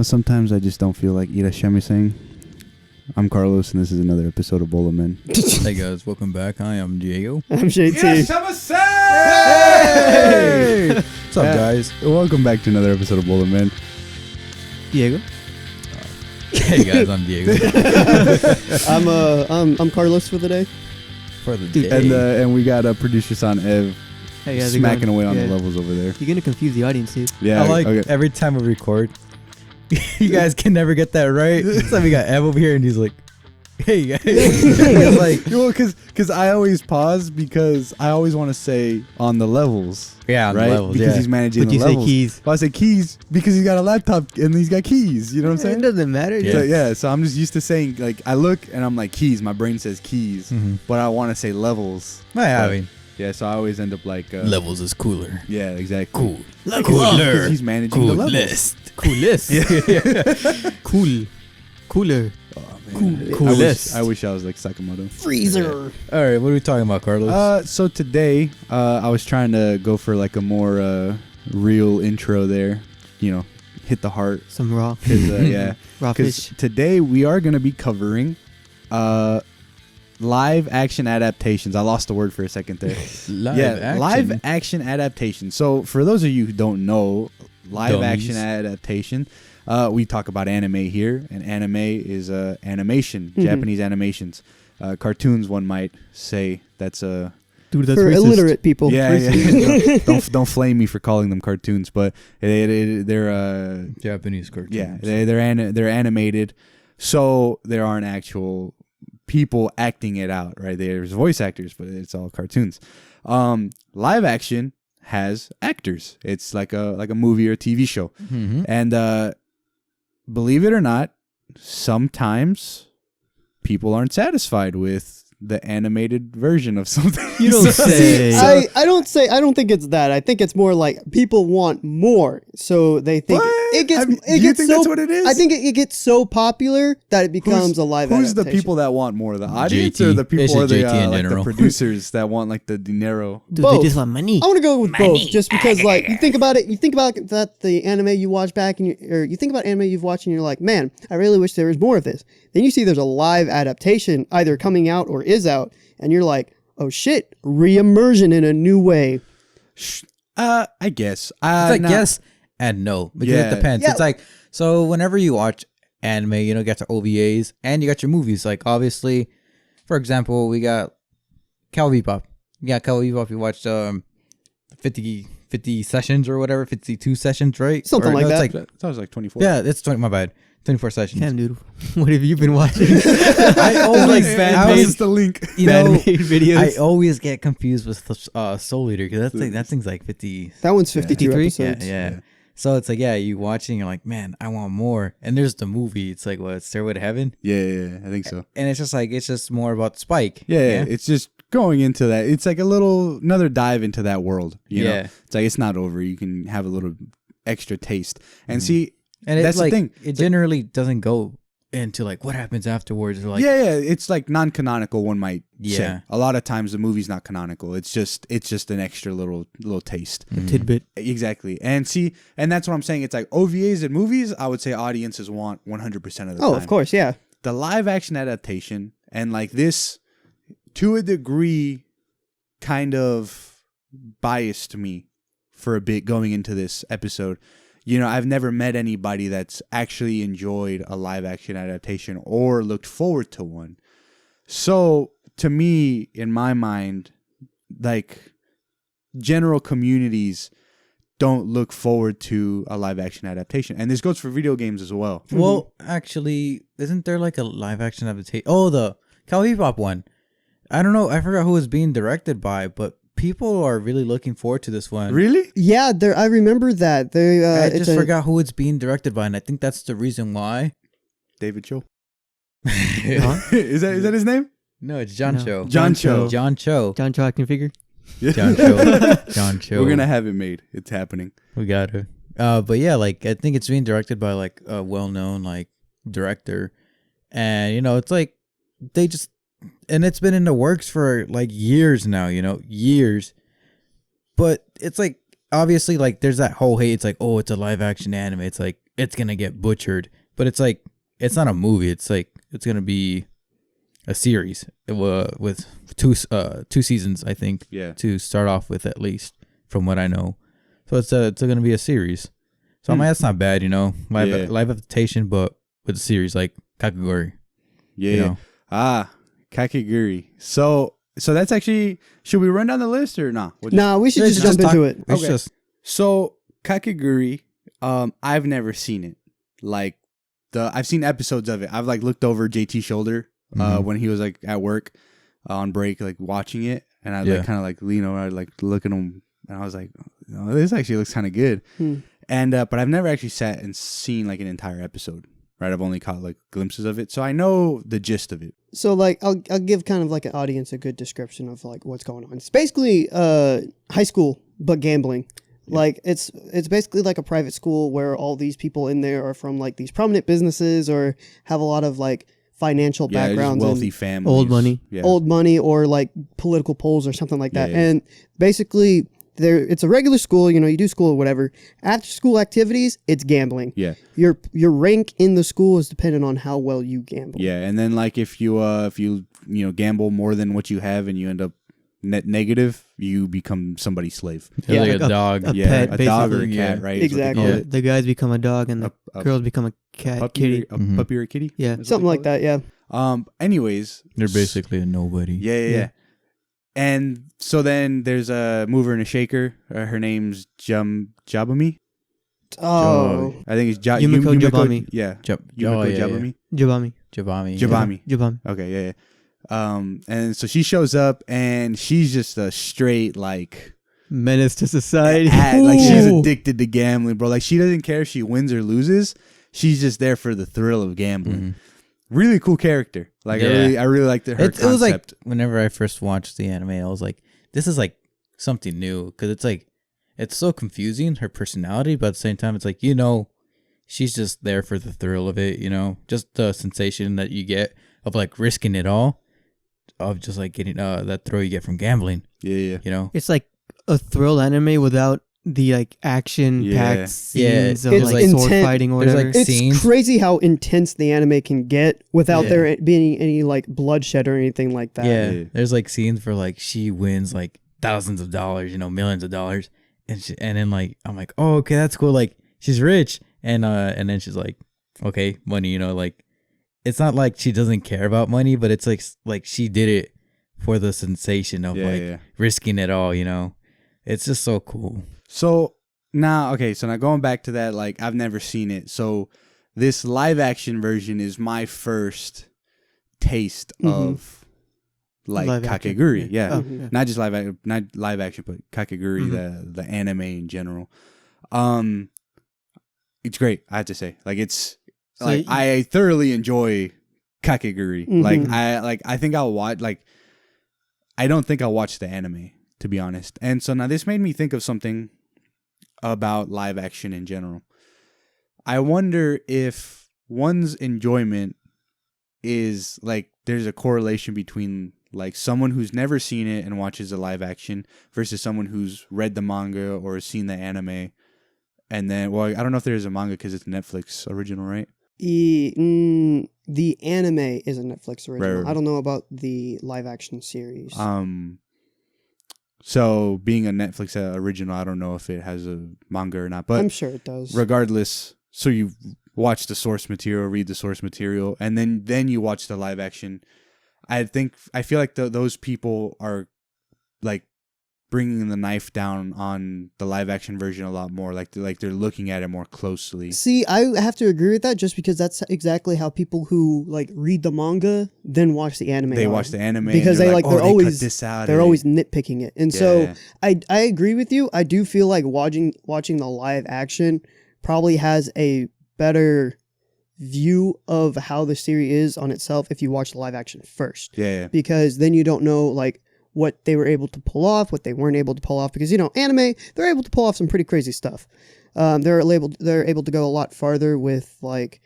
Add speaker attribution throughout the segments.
Speaker 1: sometimes I just don't feel like irashimasen. I'm Carlos, and this is another episode of Bola Men.
Speaker 2: Hey guys, welcome back. Hi, I'm Diego.
Speaker 3: I'm JT.
Speaker 1: Hey!
Speaker 2: What's up, guys?
Speaker 1: Welcome back to another episode of Bola Men.
Speaker 3: Diego.
Speaker 2: Hey guys, I'm Diego.
Speaker 3: I'm Carlos for the day.
Speaker 2: For the day.
Speaker 1: And we got producer son Ev
Speaker 3: Hey, how's it
Speaker 1: smacking
Speaker 3: going?
Speaker 1: away on the levels over there.
Speaker 3: You're gonna confuse the audience, dude.
Speaker 1: Yeah,
Speaker 2: I like every time we record, you guys can never get that right. So we got Ev over here, and he's like, "Hey guys,"
Speaker 1: It's like, because I always pause because I always want to say on the levels.
Speaker 2: Yeah, on
Speaker 1: right?
Speaker 2: the levels.
Speaker 1: Because
Speaker 2: yeah.
Speaker 1: he's managing
Speaker 3: But
Speaker 1: the
Speaker 3: you
Speaker 1: levels.
Speaker 3: say keys.
Speaker 1: Well, I say keys because he's got a laptop and he's got keys. You know what I'm saying?
Speaker 3: It doesn't matter.
Speaker 2: Yeah.
Speaker 1: So I'm just used to saying, like, I look and I'm like, keys. My brain says keys, but I want to say levels.
Speaker 2: I mean,
Speaker 1: Yeah, so I always end up like
Speaker 2: levels is cooler.
Speaker 1: Yeah, exactly.
Speaker 2: Cool.
Speaker 1: Because he's managing the levels.
Speaker 2: Coolest.
Speaker 3: Cool. Cooler.
Speaker 1: Oh, man.
Speaker 2: Coolest.
Speaker 1: I wish I was like Sakamoto.
Speaker 3: Freezer.
Speaker 2: All right, what are we talking about, Carlos?
Speaker 1: So today, I was trying to go for like a more real intro there. Hit the heart.
Speaker 3: Some raw.
Speaker 1: Yeah.
Speaker 3: Raw
Speaker 1: Because
Speaker 3: fish.
Speaker 1: today we are going to be covering live action adaptations. I lost the word for a second there. Live action adaptation. So for those of you who don't know, live action adaptation, we talk about anime here, and anime is animation, Japanese animations. Cartoons, one might say. That's a
Speaker 3: Dude, that's for racist. Illiterate people.
Speaker 1: Yeah. Don't flame me for calling them cartoons, but they're
Speaker 2: Japanese cartoons.
Speaker 1: yeah, they're animated, so there aren't actual people acting it out, right? There's voice actors, but it's all cartoons. Live action has actors. It's like a movie or a TV show. And believe it or not, sometimes people aren't satisfied with the animated version of something.
Speaker 3: You don't say.
Speaker 4: I don't think it's that. I think it's more like people want more, so they think it gets.
Speaker 1: Do you think that's what it is?
Speaker 4: I think it gets so popular that it becomes a live.
Speaker 1: Who's
Speaker 4: adaptation.
Speaker 1: the people that want more? The audience
Speaker 2: JT.
Speaker 1: or the people,
Speaker 2: It's
Speaker 1: or the,
Speaker 2: JT in
Speaker 1: like the
Speaker 2: general.
Speaker 1: producers that want like the dinero?
Speaker 3: Dude,
Speaker 4: Both.
Speaker 3: they just want money.
Speaker 4: I want to go with both, just because like you think about it. You think about that the anime you watch back, and you think about anime you've watched, and you're like, man, I really wish there was more of this. Then you see there's a live adaptation either coming out or is out, and you're like, oh shit, re-immersion in a new way.
Speaker 1: I guess.
Speaker 2: It's like yes and no, because it depends.
Speaker 4: Yeah.
Speaker 2: It's like, so whenever you watch anime, you got your OVAs and you got your movies. Like, obviously, for example, we got Cowboy Bebop. Yeah, Cowboy Bebop. You watched 50 sessions or whatever, 52 sessions, right?
Speaker 4: Something like that.
Speaker 1: That was like 24.
Speaker 2: Yeah, it's 20. My bad. 24 sessions.
Speaker 3: Damn, dude. What have you been watching?
Speaker 2: I always
Speaker 1: How's the link?
Speaker 3: Fan-made videos.
Speaker 2: I always get confused with Soul Eater because that thing's like 50.
Speaker 4: That one's 52
Speaker 3: 53?
Speaker 4: episodes.
Speaker 2: Yeah. So it's like, you watching, you're like, man, I want more. And there's the movie. It's like, what, Stairway to Heaven?
Speaker 1: Yeah, I think so.
Speaker 2: And it's just more about Spike.
Speaker 1: Yeah, it's just going into that. It's like another dive into that world. You know? It's like, it's not over. You can have a little extra taste. And see,
Speaker 2: and
Speaker 1: that's
Speaker 2: like,
Speaker 1: the thing.
Speaker 2: It generally doesn't go into like what happens afterwards. Or like,
Speaker 1: it's like non-canonical, one might say.
Speaker 2: Yeah.
Speaker 1: A lot of times the movie's not canonical. It's just an extra little taste.
Speaker 3: A tidbit.
Speaker 1: Exactly. And that's what I'm saying. It's like OVAs and movies, I would say audiences want 100% of the time.
Speaker 4: Oh, of course, yeah.
Speaker 1: The live action adaptation and like this, to a degree, kind of biased me for a bit going into this episode. I've never met anybody that's actually enjoyed a live action adaptation or looked forward to one. So to me, in my mind, like general communities don't look forward to a live action adaptation. And this goes for video games as well.
Speaker 2: Well, actually, isn't there like a live action adaptation? Oh, the Cowboy Bebop one. I don't know. I forgot who it's being directed by, but people are really looking forward to this one.
Speaker 1: Really?
Speaker 4: Yeah, I remember that.
Speaker 2: I just forgot who it's being directed by, and I think that's the reason why.
Speaker 1: David Cho.
Speaker 3: Huh?
Speaker 1: Is that his name?
Speaker 2: No, it's John
Speaker 3: No.
Speaker 2: Cho.
Speaker 1: John Cho.
Speaker 2: John Cho.
Speaker 3: John Cho action figure.
Speaker 2: John Cho. John Cho.
Speaker 1: We're gonna have it made. It's happening.
Speaker 2: We got to. But yeah, like I think it's being directed by like a well-known like director, and it's like they just. And it's been in the works for like years now, years. But it's like, obviously, like there's that whole hate. It's like, oh, it's a live action anime. It's like, it's gonna get butchered. But it's like it's not a movie. It's like it's gonna be a series with two seasons, I think.
Speaker 1: Yeah.
Speaker 2: To start off with, at least from what I know. So it's gonna be a series. So I mean, that's not bad, live adaptation, but with a series like Kakegurui.
Speaker 1: Yeah. Kakegurui. So that's actually, should we run down the list or not?
Speaker 4: Nah, we should just jump into it.
Speaker 1: Okay. So Kakegurui, I've never seen it. Like I've seen episodes of it. I've like looked over JT's shoulder when he was like at work on break, like watching it, and I like kind of like lean over, I'd like look at him, and I was like, oh, this actually looks kind of good. And but I've never actually sat and seen like an entire episode. Right, I've only caught like glimpses of it, so I know the gist of it.
Speaker 4: So like I'll give kind of like an audience a good description of like what's going on. It's basically high school but gambling. Yeah. Like it's basically like a private school where all these people in there are from like these prominent businesses or have a lot of like financial backgrounds,
Speaker 1: wealthy families,
Speaker 4: old money, or like political polls or something like that. Yeah. And basically, it's a regular school. You do school or whatever. After school activities, it's gambling. Yeah, your rank in the school is dependent on how well you gamble.
Speaker 1: Yeah, and then like if you gamble more than what you have and you end up net negative, you become somebody's slave.
Speaker 2: Yeah, like a dog.
Speaker 3: A pet,
Speaker 1: a dog or a cat, right?
Speaker 4: Exactly.
Speaker 3: Yeah. The guys become a dog and the girls become a cat,
Speaker 1: puppy, puppy or a kitty.
Speaker 3: Yeah,
Speaker 4: something like that. Yeah.
Speaker 1: Anyways,
Speaker 2: they're basically a nobody.
Speaker 1: Yeah. And so then there's a mover and a shaker. Her name's Jabami.
Speaker 4: Oh,
Speaker 1: I think it's
Speaker 3: Yumiko Jabami.
Speaker 1: Yeah, Yumiko Jabami.
Speaker 3: Jabami.
Speaker 1: Okay, yeah. And so she shows up and she's just a straight like
Speaker 3: menace to society.
Speaker 1: Like she's addicted to gambling, bro. Like she doesn't care if she wins or loses. She's just there for the thrill of gambling. Really cool character. Like I really liked her concept.
Speaker 2: It was like whenever I first watched the anime, I was like, this is like something new because it's like it's so confusing, her personality, but at the same time it's like, she's just there for the thrill of it, just the sensation that you get of like risking it all, of just like getting that thrill you get from gambling.
Speaker 1: Yeah.
Speaker 3: It's like a thrill anime without the like action-packed scenes of like sword fighting or whatever.
Speaker 4: Like it's crazy how intense the anime can get without there being any like bloodshed or anything like that.
Speaker 2: Yeah, there's like scenes where like she wins like thousands of dollars, millions of dollars, and then like I'm like, oh okay, that's cool. Like she's rich, and then she's like, okay, money, like it's not like she doesn't care about money, but it's like she did it for the sensation of risking it all. It's just so cool.
Speaker 1: So now going back to that, like I've never seen it. So this live action version is my first taste of like
Speaker 3: live
Speaker 1: Kakegurui.
Speaker 3: Action.
Speaker 1: Yeah. Not just not live action, but Kakegurui, the anime in general. It's great, I have to say. Like it's I thoroughly enjoy Kakegurui. I think I'll watch I don't think I'll watch the anime, to be honest. And so now this made me think of something about live action in general. I wonder if one's enjoyment is like there's a correlation between like someone who's never seen it and watches a live action versus someone who's read the manga or seen the anime. And then, I don't know if there's a manga because it's Netflix original, right?
Speaker 4: The anime is a Netflix original. Right. I don't know about the live action series.
Speaker 1: So being a Netflix original, I don't know if it has a manga or not, but
Speaker 4: I'm sure it does.
Speaker 1: Regardless, so you watch the source material, read the source material, and then you watch the live action. I feel like those people are like bringing the knife down on the live action version a lot more. Like they're looking at it more closely.
Speaker 4: See, I have to agree with that just because that's exactly how people who like read the manga then watch the anime.
Speaker 1: They watch the anime
Speaker 4: because they're always
Speaker 1: cut this out.
Speaker 4: They're always nitpicking it, and so I agree with you. I do feel like watching the live action probably has a better view of how the series is on itself if you watch the live action first.
Speaker 1: Yeah.
Speaker 4: Because then you don't know like what they were able to pull off, what they weren't able to pull off. Because anime, they're able to pull off some pretty crazy stuff. They're able to go a lot farther with like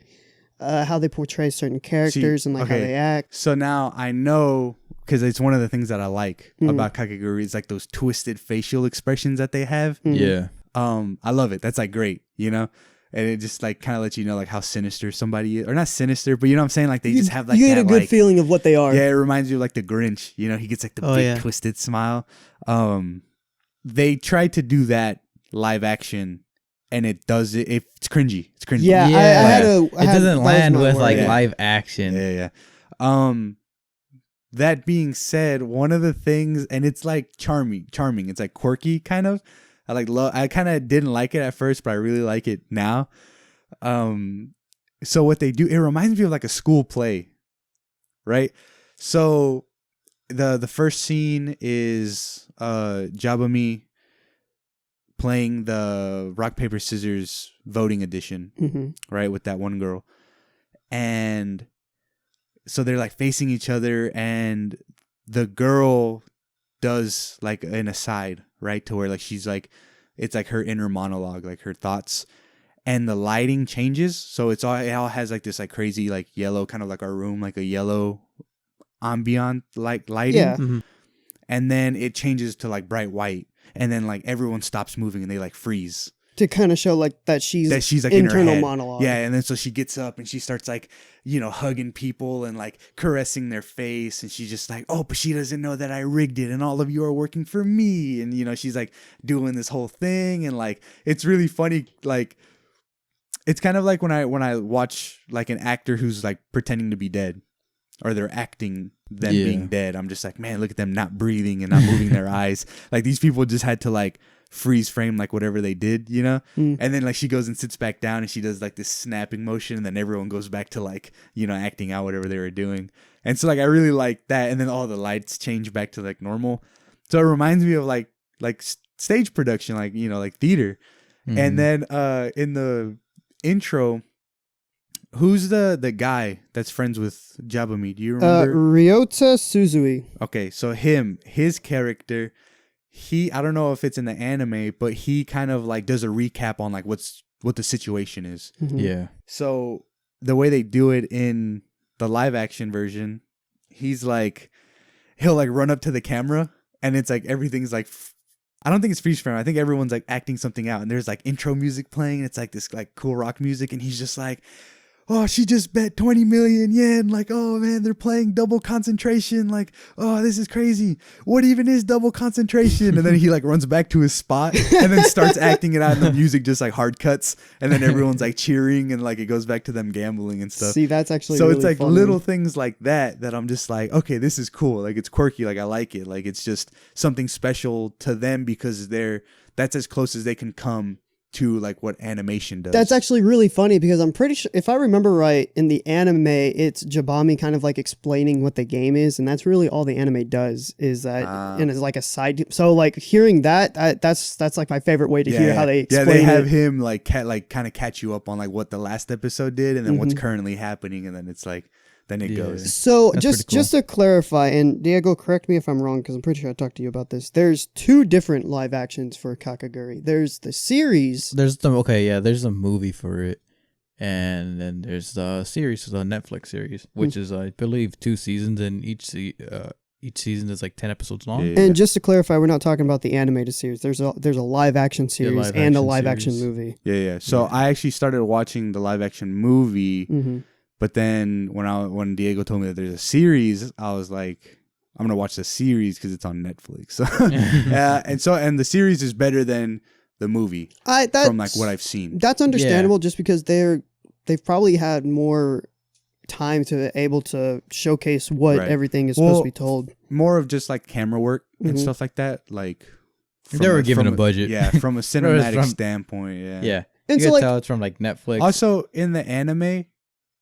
Speaker 4: how they portray certain characters and how they act.
Speaker 1: So now I know, because it's one of the things that I like about Kakegurui is like those twisted facial expressions that they have.
Speaker 2: Yeah.
Speaker 1: I love it. That's like great, And it just like kind of lets you know like how sinister somebody is, or not sinister, but you know what I'm saying? Like they just have like
Speaker 4: you
Speaker 1: that,
Speaker 4: get a good
Speaker 1: like,
Speaker 4: feeling of what they are.
Speaker 1: Yeah, it reminds you of like the Grinch. You know, he gets like the big twisted smile. They tried to do that live action, and it's cringy. It's cringy.
Speaker 4: Yeah,
Speaker 2: it doesn't land with like live action.
Speaker 1: Yeah. That being said, one of the things, and it's like charming. It's like quirky, kind of. I kind of didn't like it at first, but I really like it now. So what they do, it reminds me of like a school play, right? So the first scene is Jabami playing the rock paper scissors voting edition, right, with that one girl, and so they're like facing each other, and the girl does like an aside, right, to where like she's like, it's like her inner monologue, like her thoughts, and the lighting changes, so it all has like this like crazy like yellow, kind of like our room, like a yellow ambient like lighting, and then it changes to like bright white, and then like everyone stops moving and they like freeze
Speaker 4: to kind of show like that she's like internal
Speaker 1: in her head.
Speaker 4: monologue.
Speaker 1: Yeah, and then so she gets up and she starts like, you know, hugging people and like caressing their face, and she's just like, oh, but she doesn't know that I rigged it and all of you are working for me, and you know, she's like doing this whole thing, and like it's really funny. Like it's kind of like when I watch like an actor who's like pretending to be dead, or they're acting them being dead. I'm just like, man, look at them not breathing and not moving their eyes. Like these people just had to like freeze frame like whatever they did, you know? And then like she goes and sits back down and she does like this snapping motion, and then everyone goes back to like, you know, acting out whatever they were doing. And so like I really like that, and then all the lights change back to like normal. So it reminds me of like stage production, like, you know, like theater. And then in the intro, who's the guy that's friends with Jabami? Do you remember?
Speaker 4: Ryota Suzui.
Speaker 1: Okay, so his character, I don't know if it's in the anime, but he kind of like does a recap on like what the situation is.
Speaker 2: Yeah.
Speaker 1: So the way they do it in the live action version, he'll like run up to the camera, and it's like everything's like, I don't think it's freeze frame. I think everyone's like acting something out, and there's like intro music playing. And it's like this like cool rock music, and he's just like, oh, she just bet 20 million yen. Like, oh man, they're playing double concentration. Like, oh, this is crazy. What even is double concentration? And then he like runs back to his spot and then starts acting it out, and the music just like hard cuts, and then everyone's like cheering, and like it goes back to them gambling and stuff.
Speaker 4: See, that's actually
Speaker 1: so
Speaker 4: really
Speaker 1: it's like
Speaker 4: funny.
Speaker 1: Little things like that I'm just like, okay, this is cool. Like it's quirky. Like I like it. Like it's just something special to them because that's as close as they can come to like what animation does.
Speaker 4: That's actually really funny because I'm pretty sure, if I remember right, in the anime, it's Jabami kind of like explaining what the game is, and that's really all the anime does, is that, and it's like a side. So like hearing that's like my favorite way to hear how they explain
Speaker 1: they have
Speaker 4: it.
Speaker 1: him like kind of catch you up on like what the last episode did, and then what's currently happening, and then it's like then it goes.
Speaker 4: So
Speaker 2: That's
Speaker 4: just to clarify, and Diego, correct me if I'm wrong, because I'm pretty sure I talked to you about this. There's two different live actions for Kakegurui. There's the series.
Speaker 2: There's a movie for it, and then there's the series, the Netflix series, which is I believe 2 seasons, and each season is like 10 episodes long.
Speaker 1: Yeah.
Speaker 4: And just to clarify, we're not talking about the animated series. There's a live action series and a live action movie.
Speaker 1: Yeah. So I actually started watching the live action movie. But then when Diego told me that there's a series, I was like, I'm gonna watch the series because it's on Netflix. and the series is better than the movie from like what I've seen.
Speaker 4: That's understandable, just because they've probably had more time to able to showcase what everything is supposed to be told.
Speaker 1: More of just like camera work and stuff like that. Like
Speaker 2: they were given a budget.
Speaker 1: Yeah, from a cinematic standpoint. Yeah.
Speaker 2: And you can tell it's from like Netflix.
Speaker 1: Also, in the anime,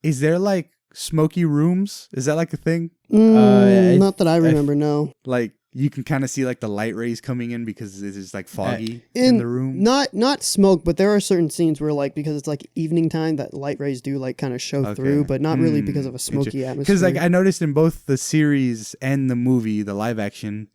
Speaker 1: is there like smoky rooms? Is that like a thing?
Speaker 4: Not that I remember, no.
Speaker 1: Like you can kind of see like the light rays coming in because it is like foggy in the room.
Speaker 4: Not smoke, but there are certain scenes where like, because it's like evening time, that light rays do like kind of show through, but not really because of a smoky atmosphere. Because
Speaker 1: like I noticed in both the series and the movie, the live action,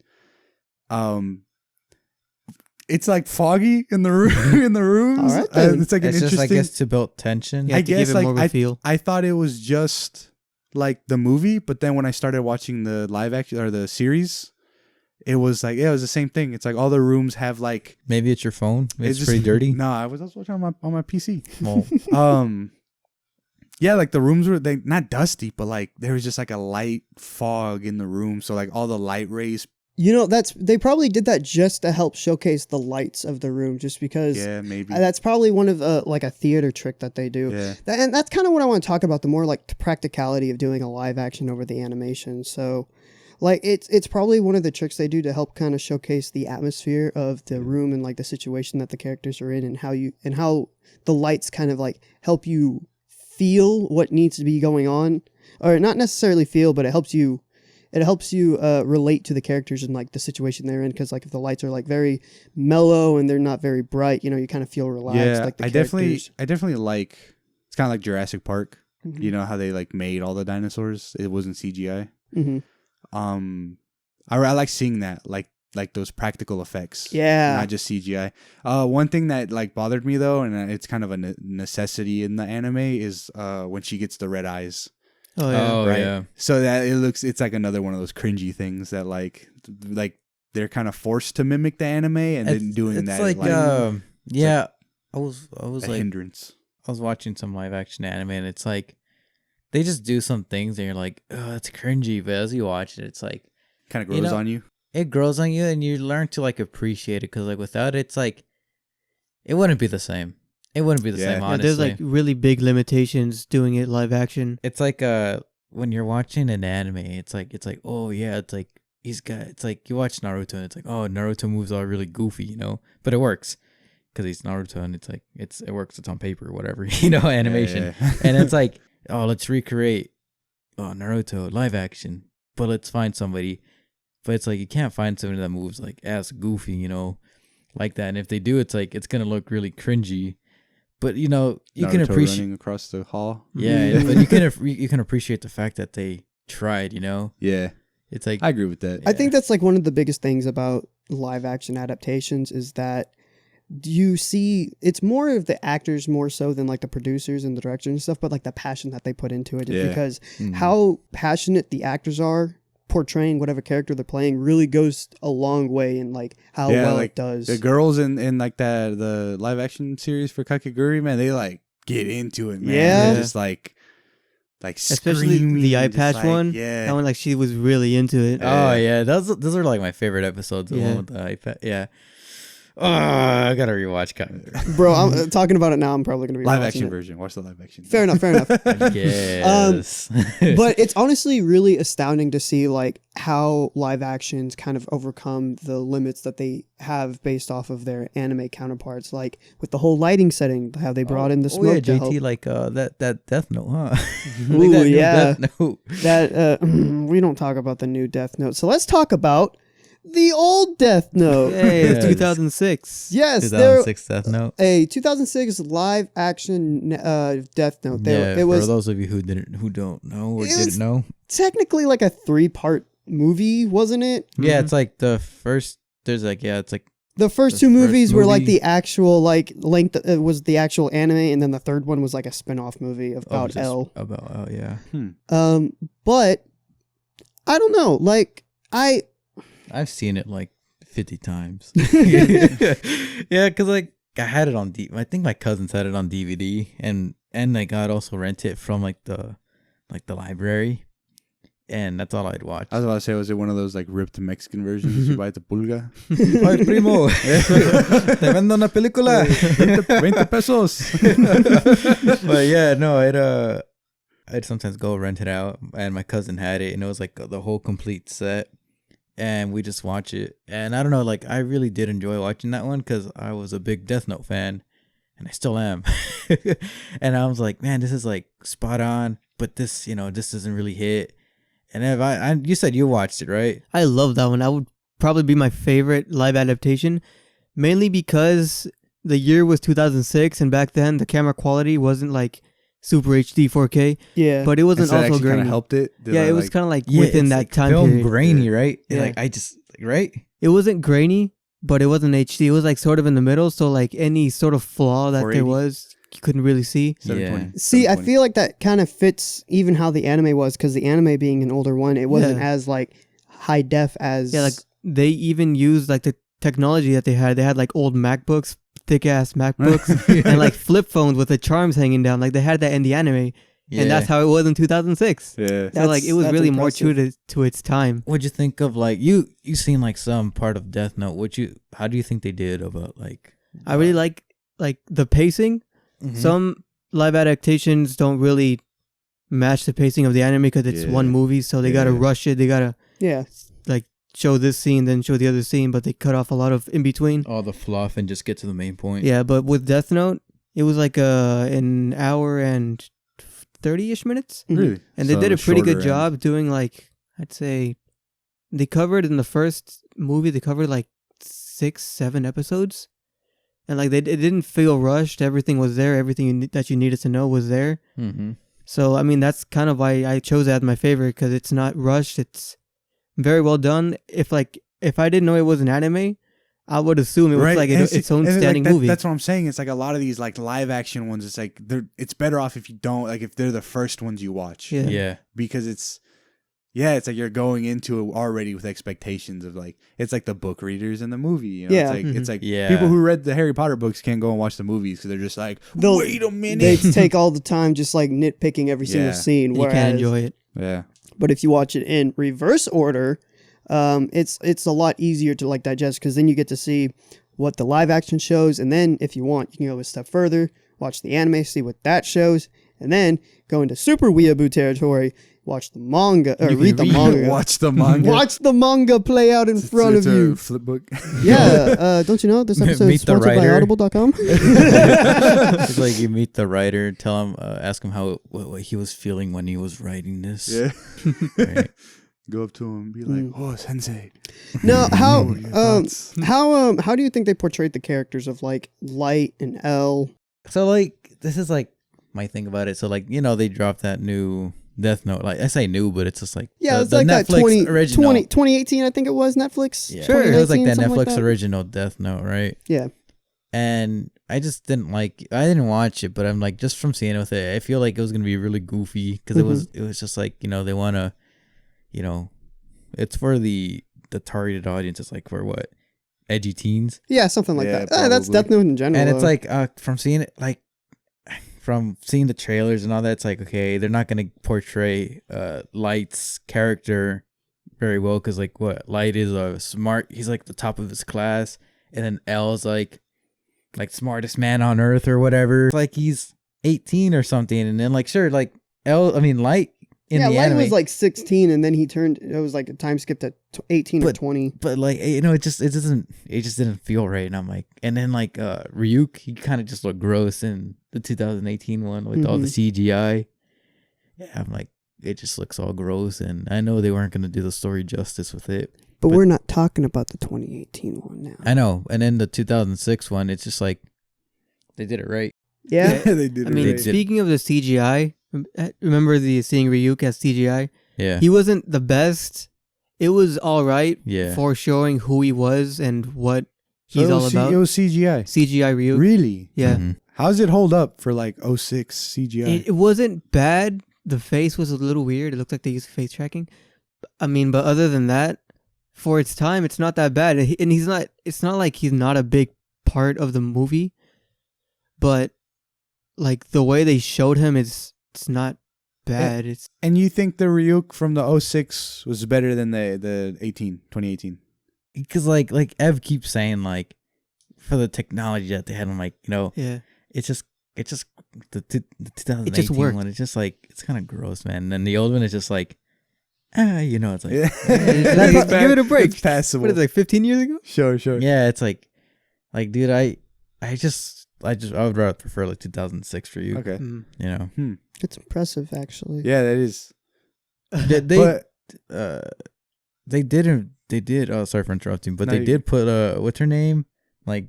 Speaker 1: it's like foggy in the room in the rooms.
Speaker 4: All right,
Speaker 1: it's like
Speaker 2: it's
Speaker 1: an
Speaker 2: just,
Speaker 1: interesting.
Speaker 2: I guess, to build tension.
Speaker 1: I guess
Speaker 3: give it more of a feel.
Speaker 1: I thought it was just like the movie, but then when I started watching the live action or the series, it was like, yeah, it was the same thing. It's like all the rooms have like,
Speaker 2: Maybe it's your phone. It's
Speaker 1: just
Speaker 2: pretty dirty.
Speaker 1: No, I was watching on my PC.
Speaker 2: Well,
Speaker 1: Yeah, like the rooms were not dusty, but like there was just like a light fog in the room, so like all the light rays.
Speaker 4: You know, they probably did that just to help showcase the lights of the room, just because.
Speaker 1: Yeah, maybe
Speaker 4: that's probably one of like a theater trick that they do.
Speaker 1: Yeah,
Speaker 4: And that's kind of what I want to talk about, the more like the practicality of doing a live action over the animation. So, like it's probably one of the tricks they do to help kind of showcase the atmosphere of the room and like the situation that the characters are in, and how the lights kind of like help you feel what needs to be going on, or not necessarily feel, but it helps you relate to the characters and like the situation they're in, because like if the lights are like very mellow and they're not very bright, you kind of feel relaxed.
Speaker 1: yeah.
Speaker 4: Like the
Speaker 1: I definitely like, it's kind of like Jurassic Park.
Speaker 4: Mm-hmm.
Speaker 1: You know how they like made all the dinosaurs? It wasn't CGI.
Speaker 4: Mm-hmm.
Speaker 1: I like seeing that, like those practical effects.
Speaker 4: Yeah,
Speaker 1: not just CGI. One thing that like bothered me though, and it's kind of a necessity in the anime, is when she gets the red eyes.
Speaker 3: Oh yeah.
Speaker 1: Right?
Speaker 2: Yeah.
Speaker 1: So that it's like another one of those cringy things that like they're kind of forced to mimic the anime, and then doing
Speaker 2: it's
Speaker 1: that
Speaker 2: like, yeah. I was
Speaker 1: a
Speaker 2: like
Speaker 1: hindrance.
Speaker 2: I was watching some live action anime, and it's like they just do some things and you're like, oh, that's cringy, but as you watch it, it's like
Speaker 1: Kind of grows on you.
Speaker 2: It grows on you, and you learn to like appreciate it, because like without it, it's like it wouldn't be the same. It wouldn't be the same, honestly.
Speaker 3: There's like really big limitations doing it live action.
Speaker 2: It's like when you're watching an anime, it's like oh yeah, it's like it's like you watch Naruto and it's like, oh, Naruto moves are really goofy, but it works because he's Naruto, and it's like it works. It's on paper or whatever, animation,
Speaker 1: Yeah.
Speaker 2: and it's like, oh, let's recreate Naruto live action, but let's find somebody. But it's like you can't find somebody that moves like as goofy, like that. And if they do, it's like it's gonna look really cringy. But you
Speaker 1: Naruto
Speaker 2: can appreciate
Speaker 1: running across the hall.
Speaker 2: Yeah, but you can appreciate the fact that they tried.
Speaker 1: Yeah,
Speaker 2: it's like
Speaker 1: I agree with that.
Speaker 4: I think that's like one of the biggest things about live action adaptations is that you see it's more of the actors more so than like the producers and the directors and stuff, but like the passion that they put into it.
Speaker 1: Yeah.
Speaker 4: Because how passionate the actors are portraying whatever character they're playing really goes a long way in like how well
Speaker 1: like,
Speaker 4: it does.
Speaker 1: The girls in like the live action series for Kakegurui, man, they like get into it, man.
Speaker 4: Yeah.
Speaker 1: They're just like
Speaker 3: Especially
Speaker 1: screaming,
Speaker 3: the eye
Speaker 1: just
Speaker 3: patch
Speaker 1: like,
Speaker 3: one.
Speaker 1: Yeah.
Speaker 3: That one, like she was really into it.
Speaker 2: oh yeah, those are like my favorite episodes. The one with the iPad. Yeah. Oh, I gotta rewatch Kakegurui.
Speaker 4: Bro, I'm talking about it now. I'm probably gonna be
Speaker 1: live
Speaker 4: rewatching
Speaker 1: action
Speaker 4: it.
Speaker 1: version. Watch the live action.
Speaker 4: Fair enough.
Speaker 2: Yes.
Speaker 4: But it's honestly really astounding to see like how live actions kind of overcome the limits that they have based off of their anime counterparts, like with the whole lighting setting, how they brought in the smoke.
Speaker 2: Oh yeah,
Speaker 4: to
Speaker 2: JT,
Speaker 4: help.
Speaker 2: like that Death Note, huh?
Speaker 4: Ooh,
Speaker 2: Like that new
Speaker 4: yeah.
Speaker 2: Death Note.
Speaker 4: That we don't talk about the new Death Note, so let's talk about the old Death Note.
Speaker 3: Hey, it's
Speaker 2: Yes.
Speaker 3: 2006.
Speaker 4: Yes, there
Speaker 2: 2006 Death Note.
Speaker 4: a 2006 live action Death Note.
Speaker 2: Yeah,
Speaker 4: It was
Speaker 2: for those of you who don't know or
Speaker 4: It was-
Speaker 2: didn't know.
Speaker 4: technically like a 3-part movie, wasn't it?
Speaker 2: Yeah, it's like the first. There's like it's like
Speaker 4: The first
Speaker 2: The
Speaker 4: two movies
Speaker 2: first
Speaker 4: were like
Speaker 2: movie-
Speaker 4: the actual like length. It was the actual anime, and then the third one was like a spin-off movie about
Speaker 2: just
Speaker 4: L.
Speaker 2: About yeah.
Speaker 4: But I don't know. Like
Speaker 2: I've seen it like 50 times. Yeah, because like I had it on I think my cousins had it on DVD, and like I'd also rent it from like the library, and that's all I'd watch.
Speaker 1: I was about to say, was it one of those like ripped Mexican versions you buy at the pulga?
Speaker 2: Ay, primo, te vendo una película.
Speaker 1: 20 pesos.
Speaker 2: But yeah, no, I'd sometimes go rent it out, and my cousin had it, and it was like the whole complete set, and we just watch it. And I don't know, like I really did enjoy watching that one because I was a big Death Note fan, and I still am. And I was like, man, this is like spot on, but this doesn't really hit. And if you said you watched it, right?
Speaker 3: I love that one. That would probably be my favorite live adaptation, mainly because the year was 2006, and back then the camera quality wasn't like super HD 4K,
Speaker 4: yeah,
Speaker 3: but it wasn't
Speaker 1: So that
Speaker 3: also
Speaker 1: actually kind
Speaker 3: grainy.
Speaker 1: of helped it. Did
Speaker 3: Yeah,
Speaker 1: I,
Speaker 3: it was
Speaker 1: like-
Speaker 3: kind of like
Speaker 2: Yeah,
Speaker 3: within
Speaker 2: it's
Speaker 3: that
Speaker 2: like
Speaker 3: time
Speaker 2: film
Speaker 3: period.
Speaker 2: grainy, right?
Speaker 3: Yeah.
Speaker 2: Like I just right.
Speaker 3: It wasn't grainy, but it wasn't HD. It was like sort of in the middle, so like any sort of flaw that
Speaker 1: 480?
Speaker 3: there was, you couldn't really see.
Speaker 1: 720.
Speaker 4: See, I
Speaker 1: 720.
Speaker 4: feel like that kind of fits even how the anime was, because the anime being an older one, it wasn't
Speaker 3: Yeah.
Speaker 4: as like high def as
Speaker 3: Yeah, like they even used like the technology that they had. They had like old MacBooks, thick ass MacBooks, and like flip phones with the charms hanging down. Like they had that in the anime, and that's how it was in 2006.
Speaker 1: Yeah.
Speaker 3: So like it was
Speaker 4: That's
Speaker 3: really
Speaker 4: impressive.
Speaker 3: more true to its time.
Speaker 2: What'd you think of like you seen like some part of Death Note? How do you think they did about like?
Speaker 3: I really like the pacing.
Speaker 2: Mhm.
Speaker 3: Some live adaptations don't really match the pacing of the anime because it's one movie, so they gotta rush it. They gotta
Speaker 4: Yeah.
Speaker 3: like show this scene, then show the other scene, but they cut off a lot of in between.
Speaker 2: all the fluff and just get to the main point.
Speaker 3: Yeah, but with Death Note, it was like an hour and 30-ish minutes,
Speaker 1: Really?
Speaker 3: and they
Speaker 1: So
Speaker 3: did a pretty good
Speaker 1: shorter
Speaker 3: job doing like I'd say they covered in the first movie. They covered like 6-7 episodes. And like it didn't feel rushed. Everything was there. Everything that you needed to know was there.
Speaker 2: Mm-hmm.
Speaker 3: So I mean, that's kind of why I chose it as my favorite because it's not rushed. It's very well done. If I didn't know it was an anime, I would assume it was like its own standing movie.
Speaker 1: That's what I'm saying. It's like a lot of these like live action ones. It's like it's better off if you don't like if they're the first ones you watch.
Speaker 3: Yeah.
Speaker 2: Yeah.
Speaker 1: Because it's like you're going into it already with expectations of like it's like the book readers in the movie. You know?
Speaker 4: Yeah.
Speaker 1: It's like
Speaker 2: Yeah.
Speaker 1: people who read the Harry Potter books can't go and watch the movies because they're just like,
Speaker 4: They'll-
Speaker 1: wait a minute.
Speaker 4: They take all the time just like nitpicking every single
Speaker 1: Yeah.
Speaker 4: scene.
Speaker 3: You
Speaker 4: Whereas,
Speaker 3: can't enjoy it.
Speaker 1: Yeah.
Speaker 4: But if you watch it in reverse order, it's a lot easier to like digest because then you get to see what the live action shows, and then if you want, you can go a step further, watch the anime, see what that shows, and then go into super weeaboo territory, watch the manga or read the manga.
Speaker 1: Watch the manga.
Speaker 4: Watch the manga play out in front of
Speaker 1: It's a
Speaker 4: you.
Speaker 1: flip book.
Speaker 4: Yeah, don't you know this episode
Speaker 2: Meet
Speaker 4: is
Speaker 2: the
Speaker 4: sponsored by
Speaker 2: writer.
Speaker 4: Audible.com?
Speaker 2: It's like you meet the writer, tell him, ask him what he was feeling when he was writing this.
Speaker 1: Yeah.
Speaker 2: Right.
Speaker 1: Go up to him and be like, "Oh, sensei."
Speaker 4: No, how
Speaker 1: What are your thoughts?
Speaker 4: how do you think they portrayed the characters of like Light and L?
Speaker 2: So like this is like my thing about it. So like they dropped that new Death Note. Like I say new, but it's just like
Speaker 4: Yeah,
Speaker 2: the,
Speaker 4: it's
Speaker 2: the
Speaker 4: like
Speaker 2: Netflix
Speaker 4: that 20,
Speaker 2: original.
Speaker 4: 2018, I think it was Netflix.
Speaker 2: Yeah.
Speaker 3: Sure.
Speaker 2: It was like that
Speaker 4: 2019, something
Speaker 2: Netflix
Speaker 4: like that.
Speaker 2: original Death Note, right?
Speaker 4: Yeah.
Speaker 2: And I just didn't watch it, but I'm like just from seeing it with it, I feel like it was gonna be really goofy because it was just like they want to, it's for the targeted audience. It's like for what, edgy teens.
Speaker 4: Yeah, something like
Speaker 1: Yeah,
Speaker 4: that. That's
Speaker 1: probably.
Speaker 4: Death Note in general.
Speaker 2: And it's
Speaker 4: though.
Speaker 2: like from seeing it, like from seeing the trailers and all that, it's like, okay, they're not gonna portray Light's character very well because like what, Light is a smart, he's like the top of his class, and then L's like smartest man on earth or whatever. It's like he's 18 or something, and then like sure, like Light in the
Speaker 4: Light
Speaker 2: anime
Speaker 4: was like 16, and then it was like a time skip to 18 or 20.
Speaker 2: but like it just didn't feel right, and I'm like, and then like Ryuk, he kind of just looked gross in the 2018 one with all the CGI. Yeah, I'm like, it just looks all gross, and I know they weren't gonna do the story justice with it.
Speaker 4: But we're not talking about the 2018 one now.
Speaker 2: I know, and then the 2006 one, it's just like they did it right.
Speaker 4: Yeah.
Speaker 1: They did.
Speaker 3: I mean,
Speaker 1: it right.
Speaker 3: speaking of the CGI, remember seeing Ryuk as CGI?
Speaker 2: Yeah,
Speaker 3: He wasn't the best. It was all right
Speaker 2: yeah.
Speaker 3: for showing who he was and what
Speaker 1: So
Speaker 3: he's
Speaker 1: it
Speaker 3: all
Speaker 1: was
Speaker 3: about.
Speaker 1: It was CGI.
Speaker 3: CGI Ryuk.
Speaker 1: Really?
Speaker 3: Yeah.
Speaker 2: Mhm.
Speaker 1: How's it hold up for like 06 CGI?
Speaker 3: It wasn't bad. The face was a little weird. It looked like they used face tracking. I mean, but other than that, for its time, it's not that bad. And he's not. It's not like he's not a big part of the movie, but like the way they showed him, it's not bad. It's
Speaker 1: And you think the Ryuk from the 06 was better than the 2018?
Speaker 2: Because like Ev keeps saying like for the technology that they had, I'm like,
Speaker 3: yeah.
Speaker 2: it's just the 2018
Speaker 3: It just worked.
Speaker 2: one. It's just like it's kind of gross, man. And then the old one is just like, it's like,
Speaker 1: Yeah.
Speaker 3: Give it a break.
Speaker 1: It's passable.
Speaker 3: What is it, like 15 years ago?
Speaker 1: Sure.
Speaker 2: yeah, it's like, dude, I would rather prefer like 2006 for you.
Speaker 1: Okay.
Speaker 3: Mm.
Speaker 4: It's impressive, actually.
Speaker 1: Yeah, that is.
Speaker 2: They did. Oh, sorry for interrupting, but
Speaker 1: No,
Speaker 2: they
Speaker 1: you-
Speaker 2: did put what's her name? Like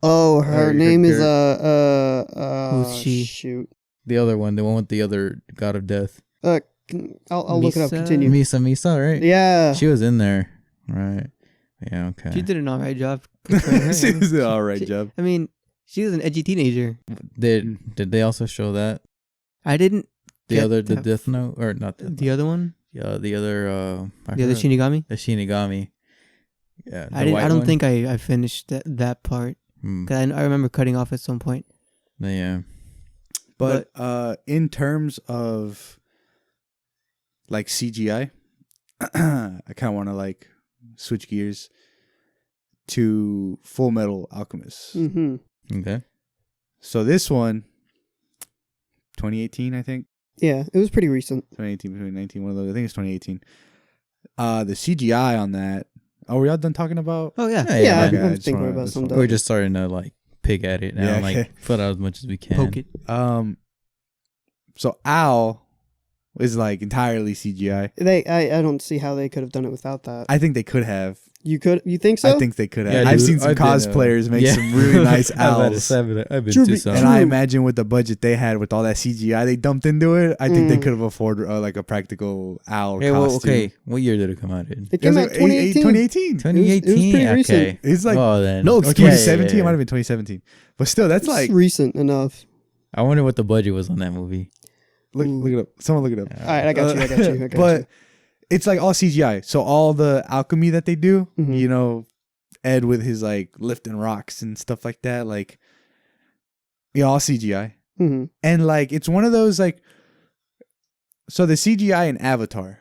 Speaker 4: Oh, her
Speaker 2: Her
Speaker 4: name is
Speaker 3: Who's she?
Speaker 4: Shoot.
Speaker 2: the other one, the one with the other god of death,
Speaker 4: I'll look it up.
Speaker 3: Misa?
Speaker 4: Continue.
Speaker 2: Misa, right?
Speaker 4: Yeah.
Speaker 2: She was in there, right? Yeah, okay.
Speaker 3: She did an all right job. Good for her.
Speaker 1: She did an all right
Speaker 3: She-
Speaker 1: job.
Speaker 3: I mean, she was an edgy teenager.
Speaker 2: Did they also show that
Speaker 3: I didn't. get
Speaker 2: the
Speaker 3: that
Speaker 2: Death Note or not
Speaker 3: The other one?
Speaker 2: the other
Speaker 3: The other Shinigami?
Speaker 2: the Shinigami? Yeah,
Speaker 3: I don't think I finished that part.
Speaker 2: Hmm.
Speaker 3: 'Cause I remember cutting off at some point.
Speaker 2: Yeah.
Speaker 1: But in terms of like CGI, I kind of want to like switch gears to Full Metal Alchemist.
Speaker 4: Mm-hmm.
Speaker 2: Okay.
Speaker 1: So this one, 2018, I think.
Speaker 4: Yeah, it was pretty recent.
Speaker 1: 2018, 2019, one of those. I think it's 2018. The CGI on that. Oh, were y'all done talking about?
Speaker 3: Oh yeah.
Speaker 4: Yeah,
Speaker 1: okay, I
Speaker 4: I'm
Speaker 1: just
Speaker 4: thinking
Speaker 1: wanna-
Speaker 4: about
Speaker 1: just
Speaker 4: some
Speaker 1: wanna-
Speaker 4: stuff.
Speaker 2: We're just starting to like pick at it now,
Speaker 1: Yeah,
Speaker 2: and like
Speaker 1: okay.
Speaker 2: put out as much as we can.
Speaker 3: Poke it.
Speaker 1: So Al is like entirely CGI.
Speaker 4: I don't see how they could have done it without that.
Speaker 1: I think they could have.
Speaker 4: You think so?
Speaker 1: I think they could have.
Speaker 2: Yeah,
Speaker 1: I've
Speaker 2: dude,
Speaker 1: seen some
Speaker 2: I've been,
Speaker 1: cosplayers make
Speaker 2: yeah.
Speaker 1: some really nice
Speaker 2: I've
Speaker 1: owls.
Speaker 2: I've been
Speaker 4: True,
Speaker 2: to
Speaker 4: be-
Speaker 2: some.
Speaker 1: And I imagine with the budget they had with all that CGI they dumped into it, I think they
Speaker 4: Mm.
Speaker 1: could have afforded like a practical owl
Speaker 2: Hey,
Speaker 1: costume.
Speaker 2: well, okay. What year did it come out in?
Speaker 4: It
Speaker 1: It was
Speaker 4: came out
Speaker 1: like 2018.
Speaker 4: 2018.
Speaker 2: 2018.
Speaker 4: pretty recent.
Speaker 2: Okay.
Speaker 1: It's like
Speaker 2: Oh, then.
Speaker 1: no,
Speaker 2: Okay,
Speaker 1: 2017.
Speaker 2: yeah,
Speaker 1: It might
Speaker 2: yeah.
Speaker 1: have been 2017. But still, that's
Speaker 4: It's
Speaker 1: like
Speaker 4: recent enough.
Speaker 2: I wonder what the budget was on that movie.
Speaker 1: look it up. Someone look it up.
Speaker 4: All right, I got you.
Speaker 1: But it's like all CGI. So all the alchemy that they do,
Speaker 4: Mhm.
Speaker 1: you know, Ed with his like lifting rocks and stuff like that, like all CGI.
Speaker 4: Mm-hmm.
Speaker 1: And like it's one of those like so the CGI in Avatar.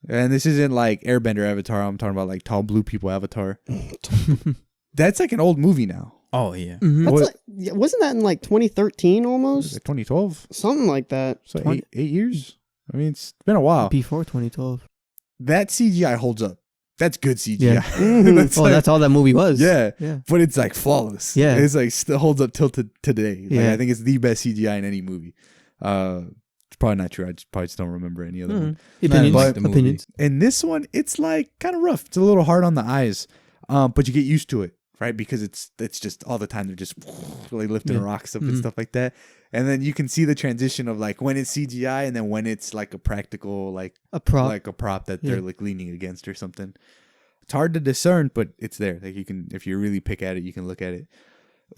Speaker 1: And this isn't like Airbender Avatar, I'm talking about like tall blue people Avatar. That's like an old movie now.
Speaker 2: Oh yeah.
Speaker 3: Mhm.
Speaker 4: That's
Speaker 1: What-
Speaker 4: like, yeah, wasn't that in like 2013 almost?
Speaker 1: Like 2012.
Speaker 4: Something like that.
Speaker 1: So
Speaker 3: 20
Speaker 1: eight years? I mean, it's been a while.
Speaker 3: Before 2012.
Speaker 1: That CGI holds up. That's good CGI.
Speaker 3: Yeah.
Speaker 4: Mhm.
Speaker 1: That's
Speaker 3: Oh,
Speaker 1: like-
Speaker 3: that's all that movie was.
Speaker 1: yeah.
Speaker 3: Yeah.
Speaker 1: But it's like flawless.
Speaker 3: Yeah.
Speaker 1: It's like still holds up till today. Like,
Speaker 3: Yeah.
Speaker 1: I think it's the best CGI in any movie. It's probably not true. I probably just don't remember any other one.
Speaker 3: Mhm.
Speaker 2: Not
Speaker 3: Opinions.
Speaker 2: like the movie.
Speaker 3: Opinions.
Speaker 1: And this one, it's like kind of rough. It's a little hard on the eyes. But you get used to it, right? Because it's just all the time they're just really lifting
Speaker 3: Yeah.
Speaker 1: rocks up and
Speaker 3: Mhm.
Speaker 1: stuff like that. And then you can see the transition of like when it's CGI and then when it's like a practical like
Speaker 3: A prop.
Speaker 1: like a prop that
Speaker 3: Yeah.
Speaker 1: they're like leaning against or something. It's hard to discern, but it's there. Like you can, if you really pick at it, you can look at it.